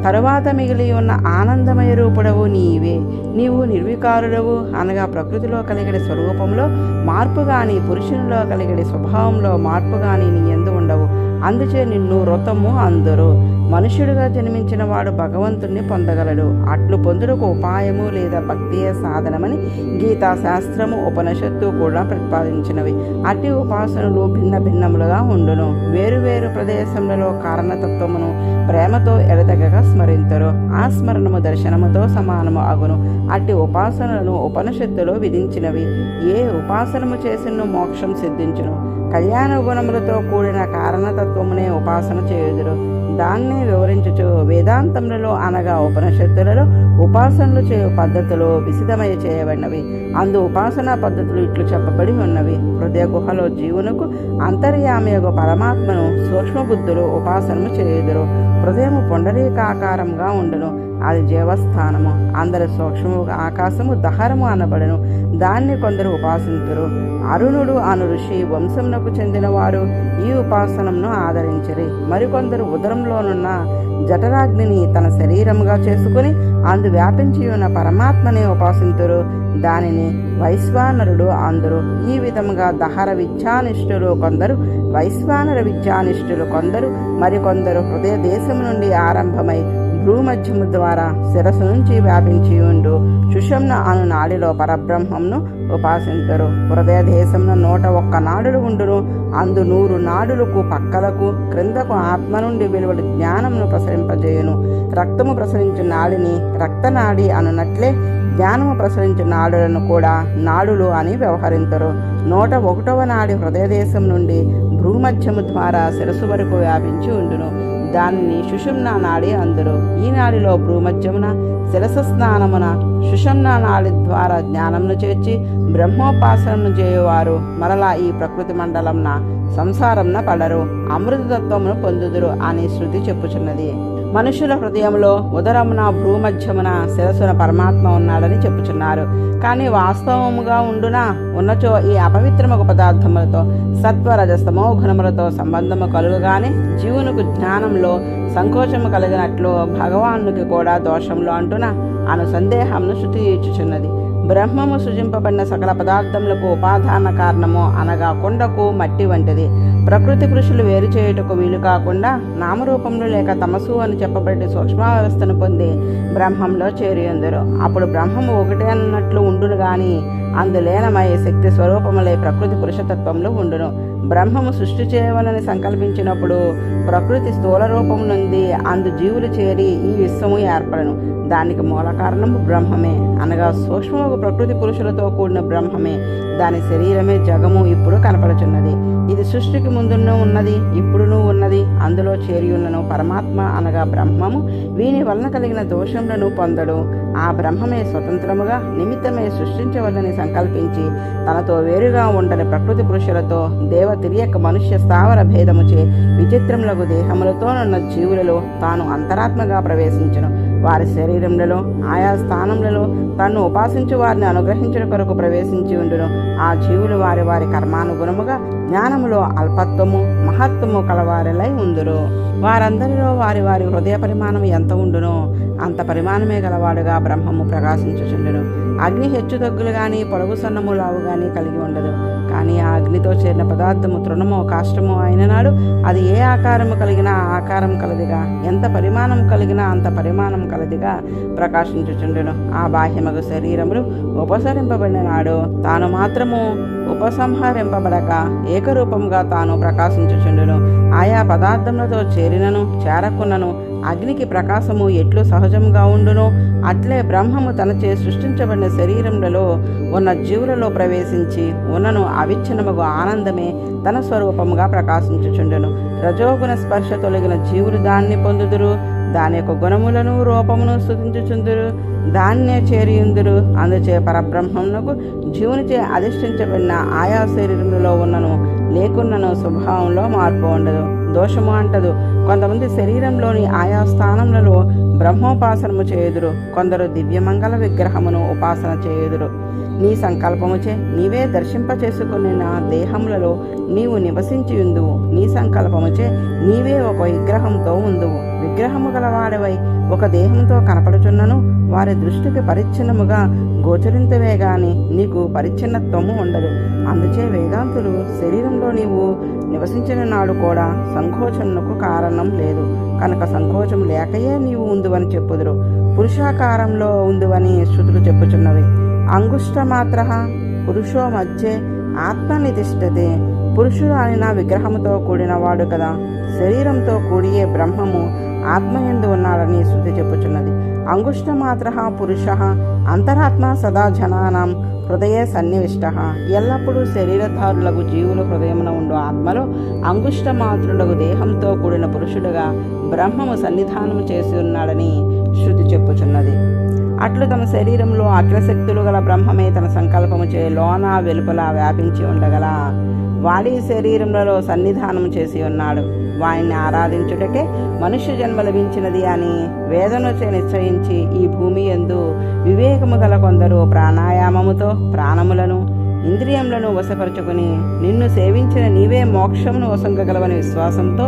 తరువాత మిగిలి ఉన్న ఆనందమయ రూపుడవు నీవే. నీవు నిర్వికారుడవు అనగా ప్రకృతిలో కలిగడి స్వరూపంలో మార్పు గాని, పురుషునిలో కలిగడి స్వభావంలో మార్పు గాని నీ యందు ఉండవు. అందుచే నిన్ను వ్రతము అందరు. మనుష్యుడిగా జన్మించిన వాడు భగవంతుణ్ణి పొందగలడు. అట్లు పొందుటకు ఉపాయము లేదా భక్తియే సాధనమని గీతా శాస్త్రము, ఉపనిషత్తు కూడా ప్రతిపాదించినవి. అట్టి ఉపాసనలు భిన్న భిన్నములుగా ఉండును. వేరువేరు ప్రదేశములలో కారణతత్వమును ప్రేమతో ఎడతెగక స్మరింతరు. ఆ స్మరణము దర్శనముతో సమానము అగును. అట్టి ఉపాసనలను ఉపనిషత్తులో విధించినవి. ఏ ఉపాసనము చేసినో మోక్షం సిద్ధించును. కళ్యాణ గుణములతో కూడిన కారణతత్వమునే ఉపాసన చేయుదురు. దాన్నే వివరించుచు వేదాంతములలో అనగా ఉపనిషత్తులలో ఉపాసనలు చేయు పద్ధతులు విశదమయ చేయబడినవి. అందు ఉపాసనా పద్ధతులు ఇట్లు చెప్పబడి ఉన్నవి. హృదయ గుహలో జీవునకు అంతర్యామియగు పరమాత్మను సూక్ష్మబుద్ధులు ఉపాసనము చేయుదురు. హృదయము పొండరీకాకారంగా ఉండును. అది జీవస్థానము. అందరి సూక్ష్మ ఆకాశము దహరము అనబడను. దాన్ని కొందరు ఉపాసింతురు. అరుణుడు అను ఋషి వంశమునకు చెందినవారు ఈ ఉపాసనమును ఆదరించిరి. మరికొందరు ఉదరంలోనున్న జఠరాగ్నిని తన శరీరముగా చేసుకుని అందు వ్యాపించి ఉన్న పరమాత్మని ఉపాసింతురు. దానిని వైశ్వానరుడు అందరు. ఈ విధముగా దహర విద్యానిష్ఠులు కొందరు, వైశ్వానర విద్యానిష్ఠులు కొందరు, మరికొందరు హృదయ దేశము నుండి ఆరంభమై భ్రూమధ్యము ద్వారా శిరస్సు నుంచి వ్యాపించి ఉండు సుషుమ్న అను నాడిలో పరబ్రహ్మంను ఉపాసించరు. హృదయ దేశంలో 101 నాడులు ఉండును. అందు 100 నాడులకు పక్కలకు క్రిందకు ఆత్మ నుండి వెలువడి జ్ఞానమును ప్రసరింపజేయును. రక్తము ప్రసరించు నాడిని రక్తనాడి అనునట్లే జ్ఞానము ప్రసరించు నాడులను కూడా నాడులు అని వ్యవహరించరు. 101వ నాడి హృదయ దేశం నుండి భ్రూమధ్యము ద్వారా శిరస్సు వరకు వ్యాపించి ఉండును. దానిని సుషుమ్నా నాడి అందరు. ఈ నాడిలో భ్రూమధ్యమున శిరస స్నానమున సుషుమ్నా నాడి ద్వారా జ్ఞానమును చేర్చి బ్రహ్మోపాసనను చేయువారు మరలా ఈ ప్రకృతి మండలంన సంసారంన పడరు, అమృతతత్వమును పొందుదురు అని శృతి చెప్పుచున్నది. మనుషుల హృదయంలో ఉదరమున భ్రూమధ్యమున శిరస్సున పరమాత్మ ఉన్నాడని చెప్పుచున్నారు. కానీ వాస్తవముగా ఉండునా ఉన్నచో ఈ అపవిత్రముగు పదార్థములతో సత్వరజస్తమో గుణములతో సంబంధము కలుగుగానే జీవునికి జ్ఞానంలో సంకోచము కలిగినట్లు భగవానునికి కూడా దోషంలో అంటున్నా అను సందేహంను శృతి ఇచ్చుచున్నది. బ్రహ్మము సృజింపబడిన సకల పదార్థములకు ఉపాదాన కారణము అనగా కుండకు మట్టి వంటిది. ప్రకృతి పురుషులు వేరు చేయుటకు వీలు కాకుండా నామరూపములు లేక తమసు అని చెప్పబడి సూక్ష్మావస్థను పొంది బ్రహ్మంలో చేరియుందరు. అప్పుడు బ్రహ్మము ఒకటే అన్నట్లు ఉండును గాని అందులేనమై శక్తి స్వరూపములే ప్రకృతి పురుషతత్వములు ఉండును. బ్రహ్మము సృష్టి చేయవలని సంకల్పించినప్పుడు ప్రకృతి స్థూల రూపము నుండి అందు జీవులు చేరి ఈ విశ్వము ఏర్పడను. దానికి మూల కారణము బ్రహ్మమే అనగా సూక్ష్మము ప్రకృతి పురుషులతో కూడిన బ్రహ్మమే. దాని శరీరమే జగము ఇప్పుడు కనపడుచున్నది. ఇది సృష్టికి ముందును ఉన్నది, ఇప్పుడును ఉన్నది. అందులో చేరి ఉన్నను పరమాత్మ అనగా బ్రహ్మము వీని వలన కలిగిన దోషములను పొందడు. ఆ బ్రహ్మమే స్వతంత్రముగా నిమిత్తమే సృష్టించవలని సంకల్పించి తనతో వేరుగా ఉండని ప్రకృతి పురుషులతో దేవ తిరియక మనుష్య స్థావర భేదముచే విచిత్రములకు దేహములతోనున్న జీవులలో తాను అంతరాత్మగా ప్రవేశించును. వారి శరీరములలో ఆయా స్థానములలో తన్ను ఉపాసించు వారిని అనుగ్రహించిన కొరకు ప్రవేశించి ఉండును. ఆ జీవులు వారి వారి కర్మానుగుణముగా జ్ఞానములో అల్పత్వము మహత్వము కలవారిలై ఉందురు. వారందరిలో వారి వారి హృదయ పరిమాణం ఎంత ఉండునో అంత పరిమాణమే గలవాడుగా బ్రహ్మము ప్రకాశించుచుండును. అగ్ని హెచ్చు తగ్గులు గాని పొడవు సన్నము లావు గాని కలిగి ఉండదు. కానీ ఆ అగ్నితో చేరిన పదార్థము తృణమో కాష్టమో అయిన నాడు అది ఏ ఆకారము కలిగినా ఆకారం కలదిగా, ఎంత పరిమాణం కలిగినా అంత పరిమాణం కలదిగా ప్రకాశించుచుండును. ఆ బాహ్యమగు శరీరములు ఉపసరింపబడిన నాడు తాను మాత్రము ఉపసంహరింపబడక ఏకరూపంగా తాను ప్రకాశించుచుండును. ఆయా పదార్థములతో చేరినను చేరకున్నను అగ్నికి ప్రకాశము ఎట్లు సహజంగా ఉండునో అట్లే బ్రహ్మము తనచే సృష్టించబడిన శరీరములలో ఉన్న జీవులలో ప్రవేశించి ఉన్నను అవిచ్ఛిన్నముగు ఆనందమే తన స్వరూపముగా ప్రకాశించుచుండును. రజోగుణ స్పర్శ తొలగిన జీవులు దాన్ని పొందుదురు. దాని యొక్క గుణములను రూపమును స్తుతించుచుందురు, దాన్నే చేరియుందురు. అందుచే పరబ్రహ్మమునకు జీవునిచే అధిష్ఠించబడిన ఆయా శరీరములలో ఉన్నను లేకున్నను స్వభావంలో మార్పు ఉండదు, దోషము అంటదు. కొంతమంది శరీరంలోని ఆయా స్థానములలో బ్రహ్మోపాసనము చేయుదురు, కొందరు దివ్యమంగళ విగ్రహమును ఉపాసన చేయుదురు. నీ సంకల్పముచే నీవే దర్శింపచేసుకుని నా దేహములలో నీవు నివసించి ఉందువు. నీ సంకల్పముచే నీవే ఒక విగ్రహంతో ఉందువు. విగ్రహము గలవాడవై ఒక దేహంతో కనపడుచున్నను వారి దృష్టికి పరిచ్ఛిన్నముగా గోచరింతవే గాని నీకు పరిచ్ఛిన్నత్వము ఉండదు. అందుచే వేదాంతులు శరీరంలో నీవు నివసించిన నాడు కూడా సంకోచమునకు కారణం లేదు కనుక సంకోచం లేకయే నీవు ఉందువని చెప్పుదురు. పురుషాకారంలో ఉందువని శృతులు చెప్పుచున్నవి. అంగుష్టమాత్ర పురుషో మధ్యే ఆత్మనితిష్టతే. పురుషుడు అని నా విగ్రహముతో కూడినవాడు కదా. శరీరంతో కూడియే బ్రహ్మము ఆత్మయందు ఉన్నాడని శృతి చెప్పుచున్నది. అంగుష్టమాత్ర పురుష అంతరాత్మ సదా జనానాం హృదయే సన్నివిష్ట. ఎల్లప్పుడూ శరీరధారులకు జీవుల హృదయమున ఉండు ఆత్మలో అంగుష్టమాత్రులకు దేహంతో కూడిన పురుషుడుగా బ్రహ్మము సన్నిధానము చేసి ఉన్నాడని శృతి చెప్పుచున్నది. అట్లు తమ శరీరంలో అఖిలశక్తులు గల బ్రహ్మమే తన సంకల్పము చే లోన వెలుపల వ్యాపించి ఉండగల వాడి శరీరములలో సన్నిధానము చేసి ఉన్నాడు. వారిని ఆరాధించుటకే మనుష్య జన్మ లభించినది అని వేదనచే నిశ్చయించి ఈ భూమి యందు వివేకము గల కొందరు ప్రాణాయామముతో ప్రాణములను ఇంద్రియములను వశపరుచుకుని నిన్ను సేవించిన నీవే మోక్షమును వసంగగలవని విశ్వాసంతో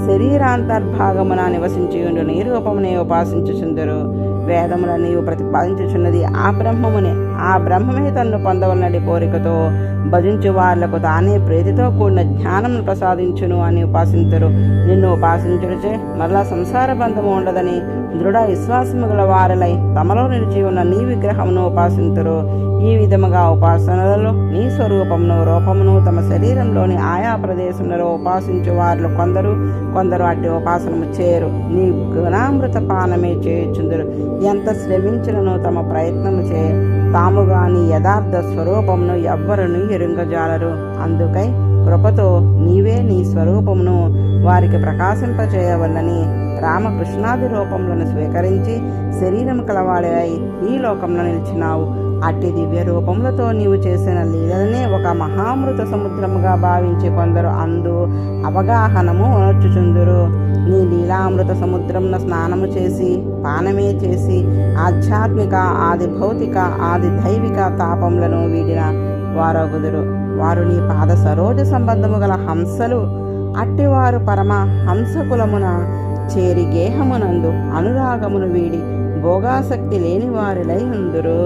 శరీరాంతర్భాగమున నివసించి ఉండు నీ రూపమునే ఉపాసించుచుందరు. వేదముల నీవు ప్రతిపాదించుచున్నది ఆ బ్రహ్మమునే. ఆ బ్రహ్మమే తన్ను పొందవలనడి కోరికతో భజించు వాళ్లకు తానే ప్రీతితో కూడిన జ్ఞానమును ప్రసాదించును అని ఉపాసించరు. నిన్ను ఉపాసించుడిచే మరలా సంసార బంధము ఉండదని దృఢ విశ్వాసము గల వారలై తమలో నిలిచి ఉన్న నీ విగ్రహమును ఉపాసించరు. ఈ విధముగా ఉపాసనలలో నీ స్వరూపమును రూపమును తమ శరీరంలోని ఆయా ప్రదేశంలో ఉపాసించు వారు కొందరు అట్టి ఉపాసనము చేయరు. నీ గుణామృత పానమే చేయుచుందరు. ఎంత శ్రమించినను తమ ప్రయత్నము చే తాముగా నీ యథార్థ స్వరూపమును ఎవ్వరును ఎరుంగజాలరు. అందుకై కృపతో నీవే నీ స్వరూపమును వారికి ప్రకాశింపచేయవలని రామకృష్ణాది రూపములను స్వీకరించి శరీరము కలవాడై ఈ లోకంలో నిలిచినావు. అట్టి దివ్య రూపములతో నీవు చేసిన లీలలనే ఒక మహామృత సముద్రముగా భావించి కొందరు అందు అవగాహనము ఉనర్చుచుందురు. నీ లీలామృత సముద్రమున స్నానము చేసి పానమే చేసి ఆధ్యాత్మిక ఆది భౌతిక ఆది దైవిక తాపములను వీడిన వారగుదురు. వారు నీ పాద సరోజ సంబంధము గల హంసలు. అట్టివారు పరమ హంసకులమున చేరి గేహమునందు అనురాగమును వీడి భోగాసక్తి లేని వారిలై ఉందురు.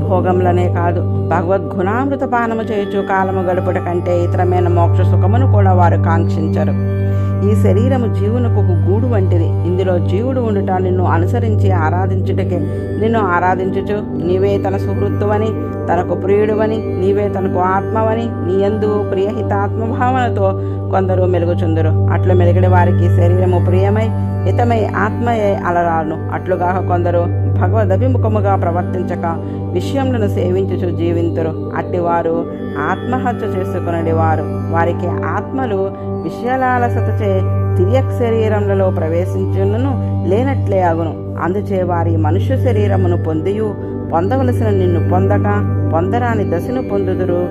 భోగములనే కాదు భగవద్గుణామృత పానము చేయుచు కాలము గడుపుట కంటే ఇతరమైన మోక్ష సుఖమును కూడా వారు కాంక్షించరు. ఈ శరీరము జీవునకు ఒక గూడు వంటిది. ఇందులో జీవుడు ఉండుట నిన్ను అనుసరించి ఆరాధించుటకే. నిన్ను ఆరాధించుచు నీవే తన సుహృత్తువని తనకు ప్రియుడువని నీవే తనకు ఆత్మవని నీయందు ప్రియహితాత్మభావనతో కొందరు మెలుగుచుందరు. అట్లు మెలిగడి వారికి శరీరము ప్రియమై హితమై ఆత్మయే అలరాను. అట్లుగా కొందరు భగవదభిముఖముగా ప్రవర్తించక విషయములను సేవించుచు జీవింతురు. అట్టివారు ఆత్మహత్య చేసుకునడి వారు. వారికి ఆత్మలు విషయాలాలసతచే తిరియక్ శరీరములలో ప్రవేశించును లేనట్లే అగును. అందుచే వారి మనుష్య శరీరమును పొందియు పొందవలసిన నిన్ను పొందక పొందరాని దశను పొందుదురు.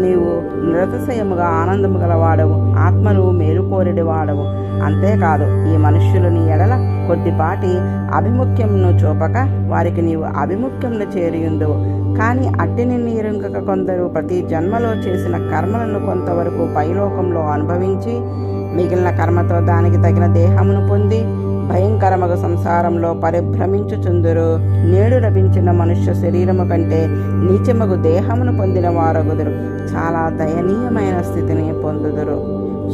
నీవు నిరతిశయముగా ఆనందము గలవాడవు, ఆత్మను మేలుకోరిడి వాడవు. అంతేకాదు ఈ మనుష్యులు నీ ఎడల కొద్దిపాటి అభిముఖ్యమును చూపక వారికి నీవు అభిముఖ్యమును చేరియుందువు. కానీ అట్టిని నీరుంగక కొందరు ప్రతి జన్మలో చేసిన కర్మలను కొంతవరకు పైలోకంలో అనుభవించి మిగిలిన కర్మతో దానికి తగిన దేహమును పొంది భయంకరమగు సంసారంలో పరిభ్రమించుచుందురు. నేడు లభించిన మనుష్య శరీరము కంటే నీచమగు దేహమును పొందిన వారగుదురు. చాలా దయనీయమైన స్థితిని పొందుదురు.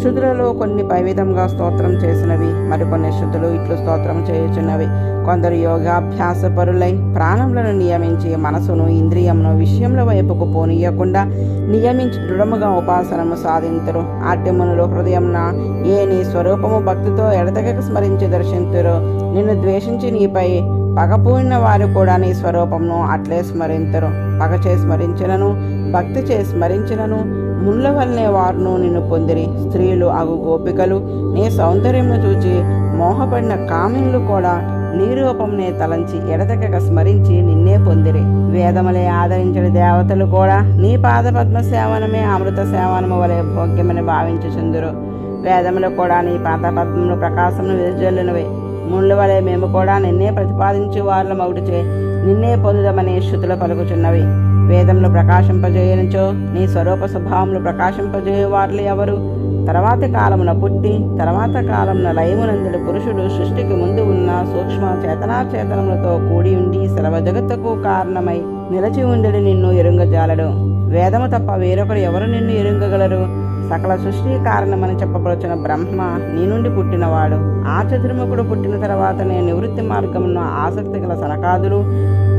శృతులలో కొన్ని పై విధంగా స్తోత్రం చేసినవి, మరికొన్ని శృతులు ఇట్లు స్తోత్రం చేయుచున్నవి. కొందరు యోగాభ్యాస పరులై ప్రాణములను నియమించి మనసును ఇంద్రియమును విషయముల వైపుకు పోనీయకుండా నియమించి దృఢముగా ఉపాసనము సాధింతురు. ఆట్యమునులు హృదయమున ఏ నీ స్వరూపము భక్తితో ఎడతెగక స్మరించి దర్శింతురు. నిన్ను ద్వేషించి నీపై పగపూడిన వారు కూడా నీ స్వరూపమును అట్లే స్మరింతురు. పగచే స్మరించినను భక్తి చే స్మరించినను ముళ్ళ వల్లనే వారును నిన్ను పొందిరి. స్త్రీలు అగు గోపికలు నీ సౌందర్యమును చూచి మోహపడిన కామినులు కూడా నీ రూపంనే తలంచి ఎడతెగక స్మరించి నిన్నే పొందిరి. వేదములే ఆదరించిన దేవతలు కూడా నీ పాదపద్మ సేవనమే అమృత సేవనము వలె భోగ్యమని భావించుచుందురు. వేదములు కూడా నీ పాదపద్మములు ప్రకాశమును వెదజల్లినవే. ముళ్ళ వలె మేము కూడా నిన్నే ప్రతిపాదించు వారుల మౌటిచే నిన్నే పొందుదమని శృతులు పలుకుచున్నవి. వేదములు ప్రకాశింపజేయనిచో నీ స్వరూప స్వభావములు ప్రకాశింపజేయ వారులు ఎవరు? తర్వాత కాలమున పుట్టి తర్వాత కాలమున లయమునందుడు పురుషుడు సృష్టికి ముందు ఉన్న సూక్ష్మ చేతనాచేతనములతో కూడి ఉండి సర్వ జగత్తుకు కారణమై నిలచి ఉండడి నిన్ను ఎరుంగజాలడు. వేదము తప్ప వేరొకరు ఎవరు నిన్ను ఎరుంగగలరు? సకల సృష్టి కారణమని చెప్పబడుచున్న బ్రహ్మ నీ నుండి పుట్టినవాడు. ఆ చతుర్ముఖుడు పుట్టిన తర్వాతనే నివృత్తి మార్గమును ఆసక్తి గల సనకాదులు,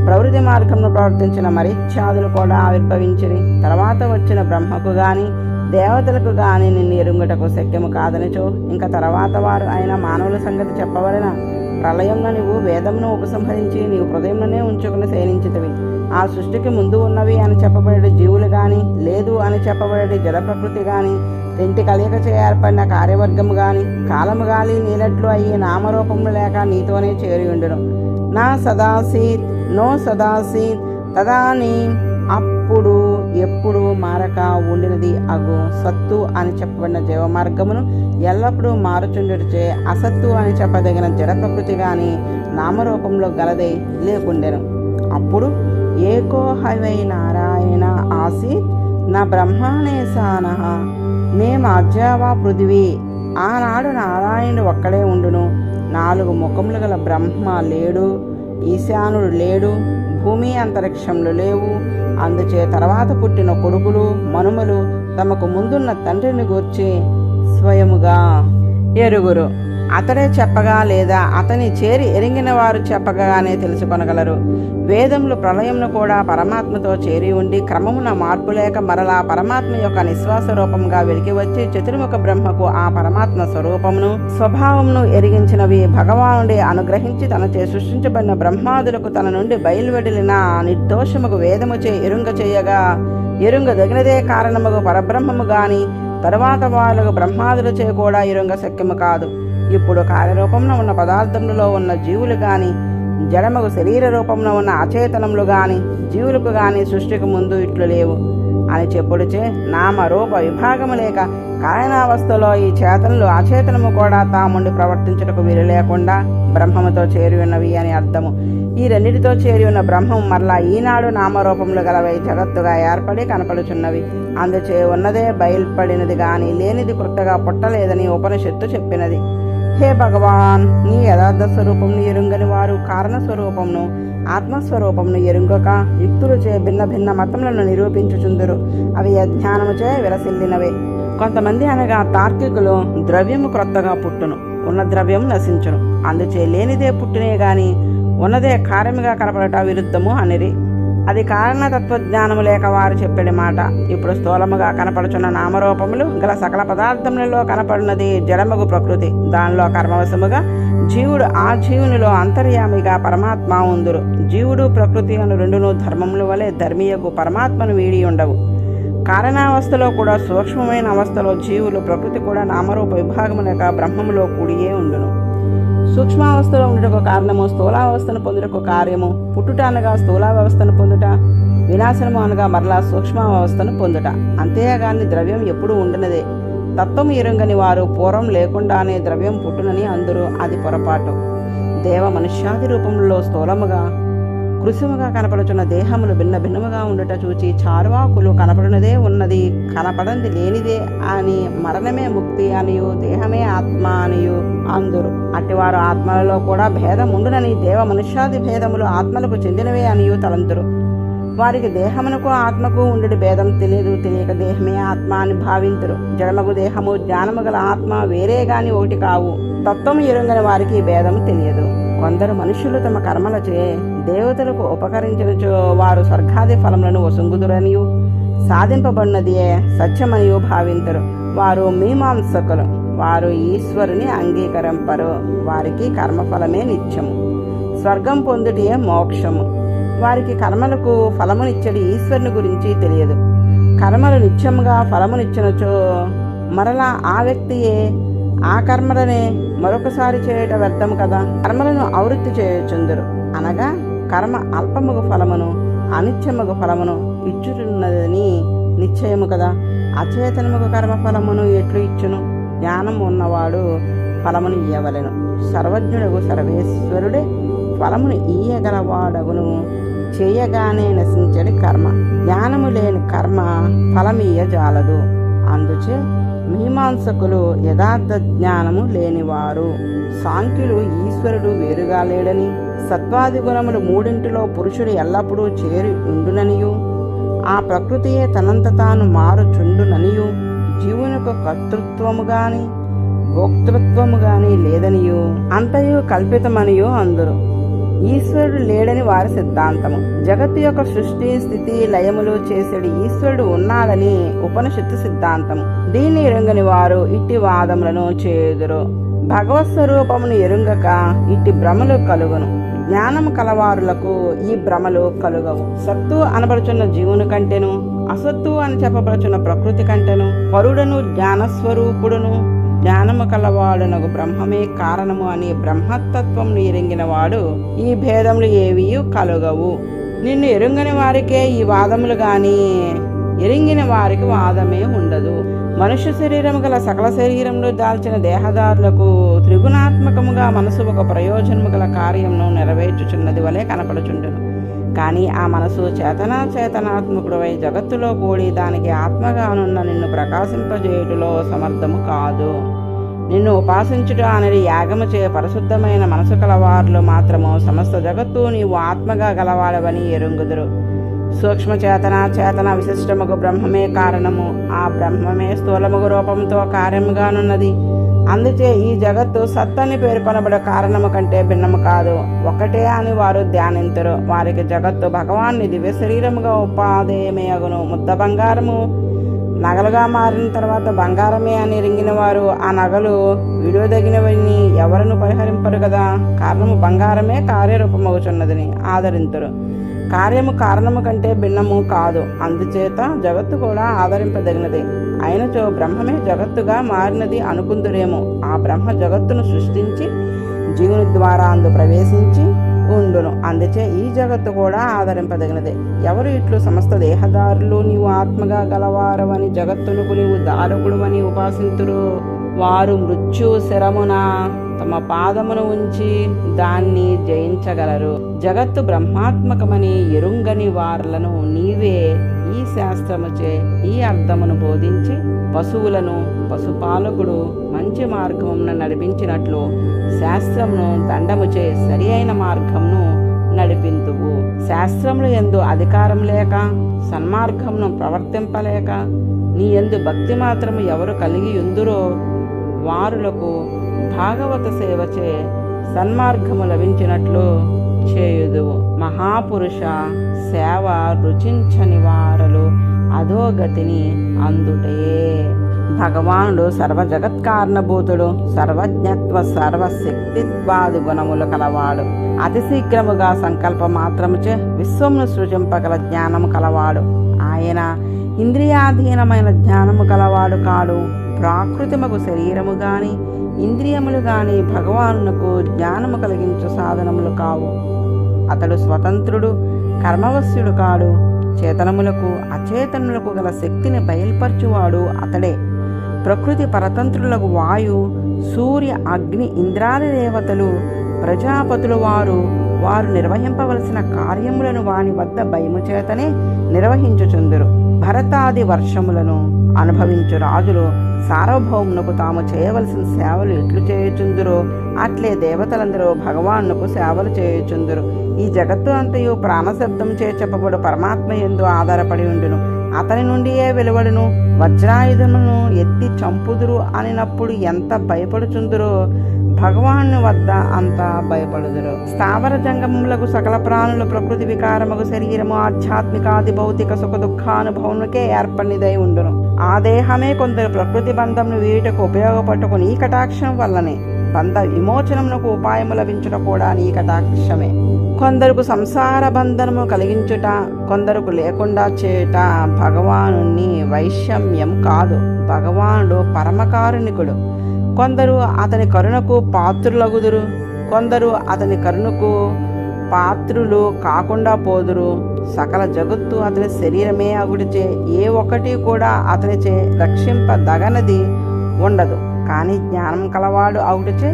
ప్రవృత్తి మార్గమును ప్రవర్తించిన మరీచ్ఛాదులు కూడా ఆవిర్భవించిరి. తర్వాత వచ్చిన బ్రహ్మకు గాని దేవతలకు గాని నిన్ను ఎరుంగుటకు శక్యము కాదనిచో ఇంకా తర్వాత వారు అయిన మానవుల సంగతి చెప్పవలన ప్రళయంలో నీవు వేదమును ఉపసంహరించి నీవు హృదయంలోనే ఉంచుకుని శయనించితివి. ఆ సృష్టికి ముందు ఉన్నవి అని చెప్పబడే జీవులు గాని లేదు అని చెప్పబడే జల ప్రకృతి గాని రెంటి కలియక చే ఏర్పడిన కార్యవర్గము గాని కాలము గాలి నీలట్లు అయ్యి నామరూపములు లేక నీతోనే చేరి ఉండును. నా సదాసీత్ నో సదాసీత్ తదాని అప్పుడు ఎప్పుడు మారక ఉండినది అగు సత్తు అని చెప్పబడిన జీవమార్గమును ఎల్లప్పుడూ మారుచుండుటచే అసత్తు అని చెప్పదగిన జడ ప్రకృతి గాని నామరూపంలో గలదై లేకుండెను. అప్పుడు ఏకో హవై నారాయణ ఆసీత్ నా బ్రహ్మానేశానః నేమాజ్యావా పృథివీ. ఆనాడు నారాయణుడు ఒక్కడే ఉండును. 4 ముఖములు గల బ్రహ్మ లేడు, ఈశానుడు లేడు, భూమి అంతరిక్షములు లేవు. అందుచే తర్వాత పుట్టిన కొడుకులు మనుమలు తమకు ముందున్న తండ్రిని గూర్చి స్వయముగా ఎరుగురు. అతడే చెప్పగా లేదా అతని చేరి ఎరిగిన వారు చెప్పగానే తెలుసుకొనగలరు. వేదములు ప్రళయమును కూడా పరమాత్మతో చేరి ఉండి క్రమమున మార్పు లేక మరలా పరమాత్మ యొక్క నిశ్వాస రూపంగా వెలికి వచ్చి చతుర్ముఖ బ్రహ్మకు ఆ పరమాత్మ స్వరూపమును స్వభావమును ఎరిగించినవి. భగవానుడి అనుగ్రహించి తనచే సృష్టించబడిన బ్రహ్మాదులకు తన నుండి బయలువెడిలిన నిర్దోషముకు వేదముచే ఎరుంగ చేయగా ఎరుంగదగినదే కారణముగు పరబ్రహ్మము గాని తరువాత వాళ్ళకు బ్రహ్మాదులచే కూడా ఎరుంగ శక్యము కాదు. ఇప్పుడు కార్యరూపంలో ఉన్న పదార్థములలో ఉన్న జీవులు గాని జడమగు శరీర రూపంలో ఉన్న అచేతనములు గాని జీవులకు గాని సృష్టికి ముందు ఇట్లు లేవు అని చెప్పుడుచే నామరూప విభాగము లేక కారణావస్థలో ఈ చేతనలు అచేతనము కూడా తాముండి ప్రవర్తించుటకు వీలు లేకుండా బ్రహ్మముతో చేరి ఉన్నవి అని అర్థము. ఈ రెండిటితో చేరి ఉన్న బ్రహ్మం మరలా ఈనాడు నామరూపములు గలవై జగత్తుగా ఏర్పడి కనపడుచున్నవి. అందుచే ఉన్నదే బయల్పడినది గాని లేనిది కృతగా పుట్టలేదని ఉపనిషత్తు చెప్పినది. హే భగవాన్, నీ యథార్థ స్వరూపంను ఎరుంగని వారు కారణ స్వరూపంను ఆత్మస్వరూపంను ఎరుంగక యుక్తులచే భిన్న భిన్న మతములను నిరూపించుచుందురు. అవి అజ్ఞానముచే విలసిల్లినవే. కొంతమంది అనగా తార్కికులు ద్రవ్యము క్రొత్తగా పుట్టును, ఉన్న ద్రవ్యం నశించును, అందుచే లేనిదే పుట్టినే గాని ఉన్నదే కార్యముగా కనపడట విరుద్ధము అనిరి. అది కారణ తత్వజ్ఞానము లేక వారు చెప్పేది మాట. ఇప్పుడు స్థూలముగా కనపడుచున్న నామరూపములు గల సకల పదార్థములలో కనపడినది జడమగు ప్రకృతి. దానిలో కర్మవశముగా జీవుడు ఆ జీవునిలో అంతర్యామిగా పరమాత్మ ఉందురు. జీవుడు ప్రకృతి అను రెండును ధర్మముల వలె ధర్మీయకు పరమాత్మను వీడి ఉండవు. కారణావస్థలో కూడా సూక్ష్మమైన అవస్థలో జీవులు ప్రకృతి కూడా నామరూప విభాగము లేక బ్రహ్మములో కూడియే ఉండును. సూక్ష్మావస్థలో ఉండుటకు కారణము స్థూలావస్థను పొందుటకు కార్యము. పుట్టుట అనగా స్థూలావస్థను పొందుట, వినాశనము అనగా మరలా సూక్ష్మావస్థను పొందుట. అంతేగాని ద్రవ్యం ఎప్పుడు ఉండినదే. తత్వము ఎరుంగని వారు పూర్వం లేకుండానే ద్రవ్యం పుట్టునని అందరూ అది పొరపాటు. దేవ మనుష్యాది రూపంలో స్థూలముగా కృషిముగా కనపడుచున్న దేహములు భిన్న భిన్నముగా ఉండుట చూచి చార్వాకులు కనపడినదే ఉన్నది, కనపడంది లేనిదే అని మరణమే ముక్తి అనియు దేహమే ఆత్మ అనియు అందురు. అట్టివారు ఆత్మలలో కూడా భేదం ఉండునని దేవ మనుష్యాది భేదములు ఆత్మలకు చెందినవే అనియు తలంతురు. వారికి దేహమునకు ఆత్మకు ఉండేది భేదం తెలియక దేహమే ఆత్మ అని భావింతురు. జడమగు దేహము జ్ఞానము గల ఆత్మ వేరే గాని ఒకటి కావు. తత్వము ఎరుంగని వారికి భేదము తెలియదు. కొందరు మనుషులు తమ కర్మలచే దేవతలకు ఉపకరించినచో వారు స్వర్గాది ఫలములను వసుంగుదురనియు సాధింపబడినదియే సత్యమనియు భావింతురు. వారు మీమాంసకులు. వారు ఈశ్వరుని అంగీకరింపరు. వారికి కర్మఫలమే నిత్యము, స్వర్గం పొందుటియే మోక్షము. వారికి కర్మలకు ఫలమునిచ్చడి ఈశ్వరుని గురించి తెలియదు. కర్మలు నిత్యముగా ఫలమునిచ్చినచో మరలా ఆ వ్యక్తియే ఆ కర్మలనే మరొకసారి చేయట వ్యర్థము కదా. కర్మలను ఆవృత్తి చేయచుందరు. అనగా కర్మ అల్పముగు ఫలమును అనిత్యముగు ఫలమును ఇచ్చుతున్నదని నిశ్చయము కదా. అచేతనముగు కర్మ ఫలమును ఎట్లు ఇచ్చును? జ్ఞానం ఉన్నవాడు ఫలమును ఇయ్యవలెను. సర్వజ్ఞుడగు సర్వేశ్వరుడే ఫలమును ఇయ్యగలవాడగును. చేయగానే నశించడి కర్మ, జ్ఞానము లేని కర్మ ఫలమియ్యజాలదు. అందుచే మీమాంసకులు యథార్థ జ్ఞానము లేనివారు. సాంఖ్యులు ఈశ్వరుడు వేరుగా లేడని, సత్వాది గుణములు మూడింటిలో పురుషుడు ఎల్లప్పుడూ చేరి ఉండుననియు, ఆ ప్రకృతియే తనంత తాను మారుచుండుననియు, జీవునకు కర్తృత్వము గాని భోక్తృత్వము గాని లేదనియు, అంతయు కల్పితమనియు అందురు. ఈశ్వరుడు లేడని వారి సిద్ధాంతము. జగత్తు యొక్క సృష్టి స్థితి లయములు చేసేడు ఈశ్వరుడు ఉన్నాడని ఉపనిషత్తు సిద్ధాంతము. దీన్ని ఎరుంగని వారు ఇట్టి వాదములను చేయుదురు. భగవత్ స్వరూపమును ఎరుంగక ఇట్టి భ్రమలు కలుగును. జ్ఞానము కలవారులకు ఈ భ్రమలు కలుగవు. సత్తు అనబడుచున్న జీవుని కంటెను, అసత్తు అని చెప్పబడుచున్న ప్రకృతి కంటెను పరుడను జ్ఞానస్వరూపుడును జ్ఞానము కలవాడునకు బ్రహ్మమే కారణము అని బ్రహ్మతత్వమును ఎరింగిన వాడు ఈ భేదములు ఏవీ కలుగవు. నిన్ను ఎరుంగని వారికే ఈ వాదములు గాని ఎరింగిన వారికి వాదమే ఉండదు. మనుష్య శరీరము గల సకల శరీరములు దాల్చిన దేహదారులకు త్రిగుణాత్మకముగా మనసు ఒక ప్రయోజనము గల కార్యమును నెరవేర్చుచున్నది వలె కనపడుచుండును. కానీ ఆ మనసు చేతనాత్మకుడవై జగత్తులో కూడి దానికి ఆత్మగానున్న నిన్ను ప్రకాశింపజేయుటలో సమర్థము కాదు. నిన్ను ఉపాసించుట అనేది యాగము చే పరిశుద్ధమైన మనసు కలవారులు మాత్రము సమస్త జగత్తు నీవు ఆత్మగా గలవాడవని ఎరుంగుదురు. సూక్ష్మ చేతన విశిష్టముకు బ్రహ్మమే కారణము. ఆ బ్రహ్మమే స్థూలముగు రూపంతో కార్యముగానున్నది. అందుచే ఈ జగత్తు సత్తని పేర్కొనబడే కారణము కంటే భిన్నము కాదు, ఒకటే అని వారు ధ్యానించరు. వారికి జగత్తు భగవాన్ని దివ్య శరీరముగా ఉపాదేయమేయగును. ముద్ద బంగారము నగలుగా మారిన తర్వాత బంగారమే అని ఎరింగిన వారు ఆ నగలు విడువదగినవని ఎవరును పరిహరింపరు కదా. కారణము బంగారమే కార్యరూపమగుచున్నదని ఆదరింతురు. కార్యము కారణము కంటే భిన్నము కాదు. అందుచేత జగత్తు కూడా ఆదరింపదగినదే. అయినచో బ్రహ్మమే జగత్తుగా మారినది అనుకుందురేమో. ఆ బ్రహ్మ జగత్తును సృష్టించి జీవుని ద్వారా అందు ప్రవేశించి ఉండును. అందుచే ఈ జగత్తు కూడా ఆదరింపదగినదే. ఎవరు ఇట్లు సమస్త దేహదారులు నీవు ఆత్మగా గలవారవని జగత్తునకు నీవు దారకుడు అని ఉపాసింతురు, వారు మృత్యు శరమున తమ పాదమును ఉంచి దాన్ని జయించగలరు. జగత్తు బ్రహ్మాత్మకమని ఎరుంగని వార్లను నీవే ఈ శాస్త్రముచే ఈ అర్థమును బోధించి పశువులను పశుపాలకుడు మంచి మార్గమును నడిపించినట్లు శాస్త్రమును దండముచే సరి అయిన మార్గమును నడిపింతువు. శాస్త్రములు యందు అధికారం లేక సన్మార్గమును ప్రవర్తింపలేక నీ యందు భక్తి మాత్రము ఎవరు కలిగి ఉందురో వారులకు భాగవత సేవచే సన్మార్గము లభించినట్లు చేయుదువు. మహాపురుష సేవ రుచించని వారలు అధోగతిని అందుటయే. భగవానుడు సర్వ జగత్కారణభూతుడు, సర్వజ్ఞత్వ సర్వశక్తిత్వాది గుణములు కలవాడు. అతి శీఘ్రముగా సంకల్ప మాత్రముచే విశ్వమును సృజింపగల జ్ఞానము కలవాడు. ఆయన ఇంద్రియాధీనమైన జ్ఞానము కలవాడు కాడు. ప్రాకృతిమకు శరీరము గాని ఇంద్రియములు గాని భగవానునకు జ్ఞానము కలిగించు సాధనములు కావు. అతడు స్వతంత్రుడు, కర్మవశ్యుడు కాడు. చేతనములకు అచేతనములకు గల శక్తిని బయల్పరచువాడు అతడే. ప్రకృతి పరతంత్రులకు వాయు, సూర్య, అగ్ని, ఇంద్రాది దేవతలు, ప్రజాపతులు వారు నిర్వహింపవలసిన కార్యములను వాని వద్ద భయము చేతనే నిర్వహించుచుందురు. భరతాది వర్షములను అనుభవించు రాజులు సార్వభౌమునకు తాము చేయవలసిన సేవలు ఎట్లు చేయుచుందురో అట్లే దేవతలందరూ భగవానుకు సేవలు చేయుచుందురు. ఈ జగత్తు అంతయు ప్రాణశబ్దం చే చెప్పబడు పరమాత్మ యందు ఆధారపడి ఉండును. అతని నుండియే వెలువడును. వజ్రాయుధమును ఎత్తి చంపుదురు అనినప్పుడు ఎంత భయపడుచుందురో భగవాను వద్ద అంత భయపడుదురు. స్థావర జంగములకు సకల ప్రాణులు ప్రకృతి వికారముకు శరీరము ఆధ్యాత్మికాది భౌతిక సుఖ దుఃఖానుభవములకే ఏర్పడినదై ఉండును. ఆ దేహమే కొందరు ప్రకృతి బంధమును వీటకు ఉపయోగపట్టుకు నీ కటాక్షం వల్లనే బంధ విమోచనమునకు ఉపాయము లభించుట కూడా నీ కటాక్షమే. కొందరుకు సంసార బంధనము కలిగించుట, కొందరుకు లేకుండా చేయుట భగవానుని వైషమ్యం కాదు. భగవానుడు పరమకారుణికుడు. కొందరు అతని కరుణకు పాత్రులగుదురు, కొందరు అతని కరుణకు పాత్రులు కాకుండా పోదురు. సకల జగత్తు అతని శరీరమే అగుడిచే ఏ ఒక్కటి కూడా అతనిచే రక్షింపదగనది ఉండదు. కానీ జ్ఞానం కలవాడు అవుటచే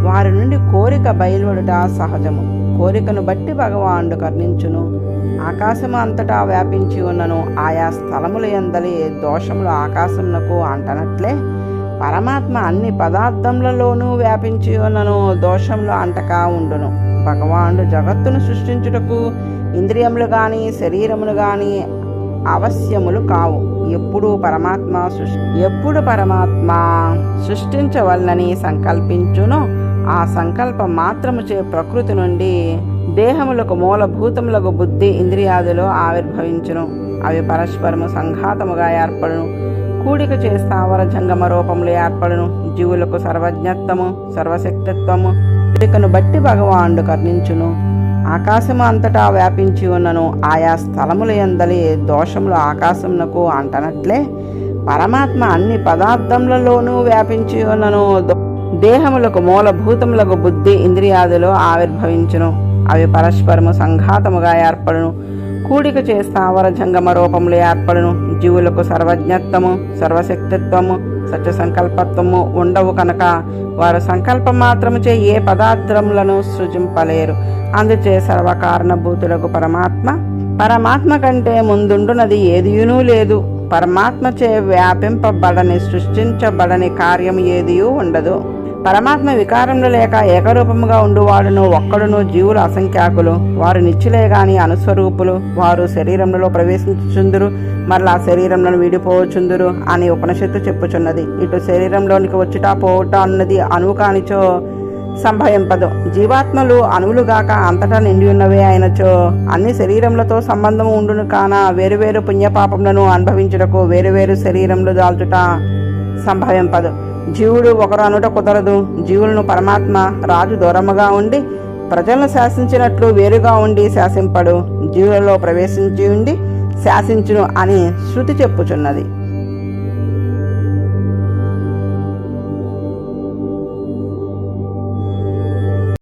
వారి నుండి కోరిక బయలువడుట సహజము. కోరికను బట్టి భగవానుడు కర్ణించును. ఆకాశము అంతటా వ్యాపించి ఉన్నను ఆయా స్థలముల యందలి దోషములు ఆకాశమునకు అంటనట్లే పరమాత్మ అన్ని పదార్థములలోనూ వ్యాపించి ఉన్నను దోషములు అంటకా ఉండును. భగవానుడు జగత్తును సృష్టించుటకు ఇంద్రియములు గాని శరీరములు గాని అవశ్యములు కావు. ఎప్పుడు పరమాత్మ సృష్టించవలనని సంకల్పించునో ఆ సంకల్పం మాత్రముచే ప్రకృతి నుండి దేహములకు మూలభూతములకు బుద్ధి ఇంద్రియాదులు ఆవిర్భవించును. అవి పరస్పరము సంఘాతముగా ఏర్పడును. కూడిక చే స్థావర జంగమ రూపములు ఏర్పడును. జీవులకు సర్వజ్ఞత్వము సర్వశక్తిత్వము కూడికను బట్టి భగవానుడు కర్ణించును. ఆకాశము అంతటా వ్యాపించి ఉన్నను ఆయా స్థలముల యందలి దోషములు ఆకాశమునకు అంటనట్లే పరమాత్మ అన్ని పదార్థములలోనూ వ్యాపించి ఉన్నను. దేహములకు మూలభూతములకు బుద్ధి ఇంద్రియాదులు ఆవిర్భవించును. అవి పరస్పరము సంఘాతముగా ఏర్పడును. కూడిక చే స్థావర జంగమ రూపములు ఏర్పడును. జీవులకు సర్వజ్ఞత్వము సర్వశక్తిత్వము సత్య సంకల్పత్వము ఉండవు కనుక వారు సంకల్పం మాత్రముచే ఏ పదార్థములను సృజింపలేరు. అందుచే సర్వకారణభూతులకు పరమాత్మ కంటే ముందుండునది ఏదియునూ లేదు. పరమాత్మచే వ్యాపింపబడని సృష్టించబడని కార్యం ఏదియూ ఉండదు. పరమాత్మ వికారములు లేక ఏకరూపముగా ఉండువాడును ఒక్కడును. జీవులు అసంఖ్యాకులు. వారు నిశ్చలే గాని అనుస్వరూపులు. వారు శరీరములలో ప్రవేశించుచుందురు మరలా శరీరములను విడిపోవచుందురు అని ఉపనిషత్తు చెప్పుచున్నది. ఇటు శరీరంలోనికి వచ్చుట పోవుట అన్నది అణువు కానిచో సంభవింపదు. జీవాత్మలు అణువులుగాక అంతటా నిండి ఉన్నవే అయినచో అన్ని శరీరములతో సంబంధము ఉండును. కాన వేరువేరు పుణ్యపాపములను అనుభవించుటకు వేరువేరు శరీరములు దాల్చుట సంభవింపదు. జీవుడు ఒకరు అనుట కుదరదు. జీవులను పరమాత్మ రాజు దూరముగా ఉండి ప్రజలను శాసించినట్లు వేరుగా ఉండి శాసింపడు. జీవులలో ప్రవేశించి ఉండి శాసించును అని శృతి చెప్పుచున్నది.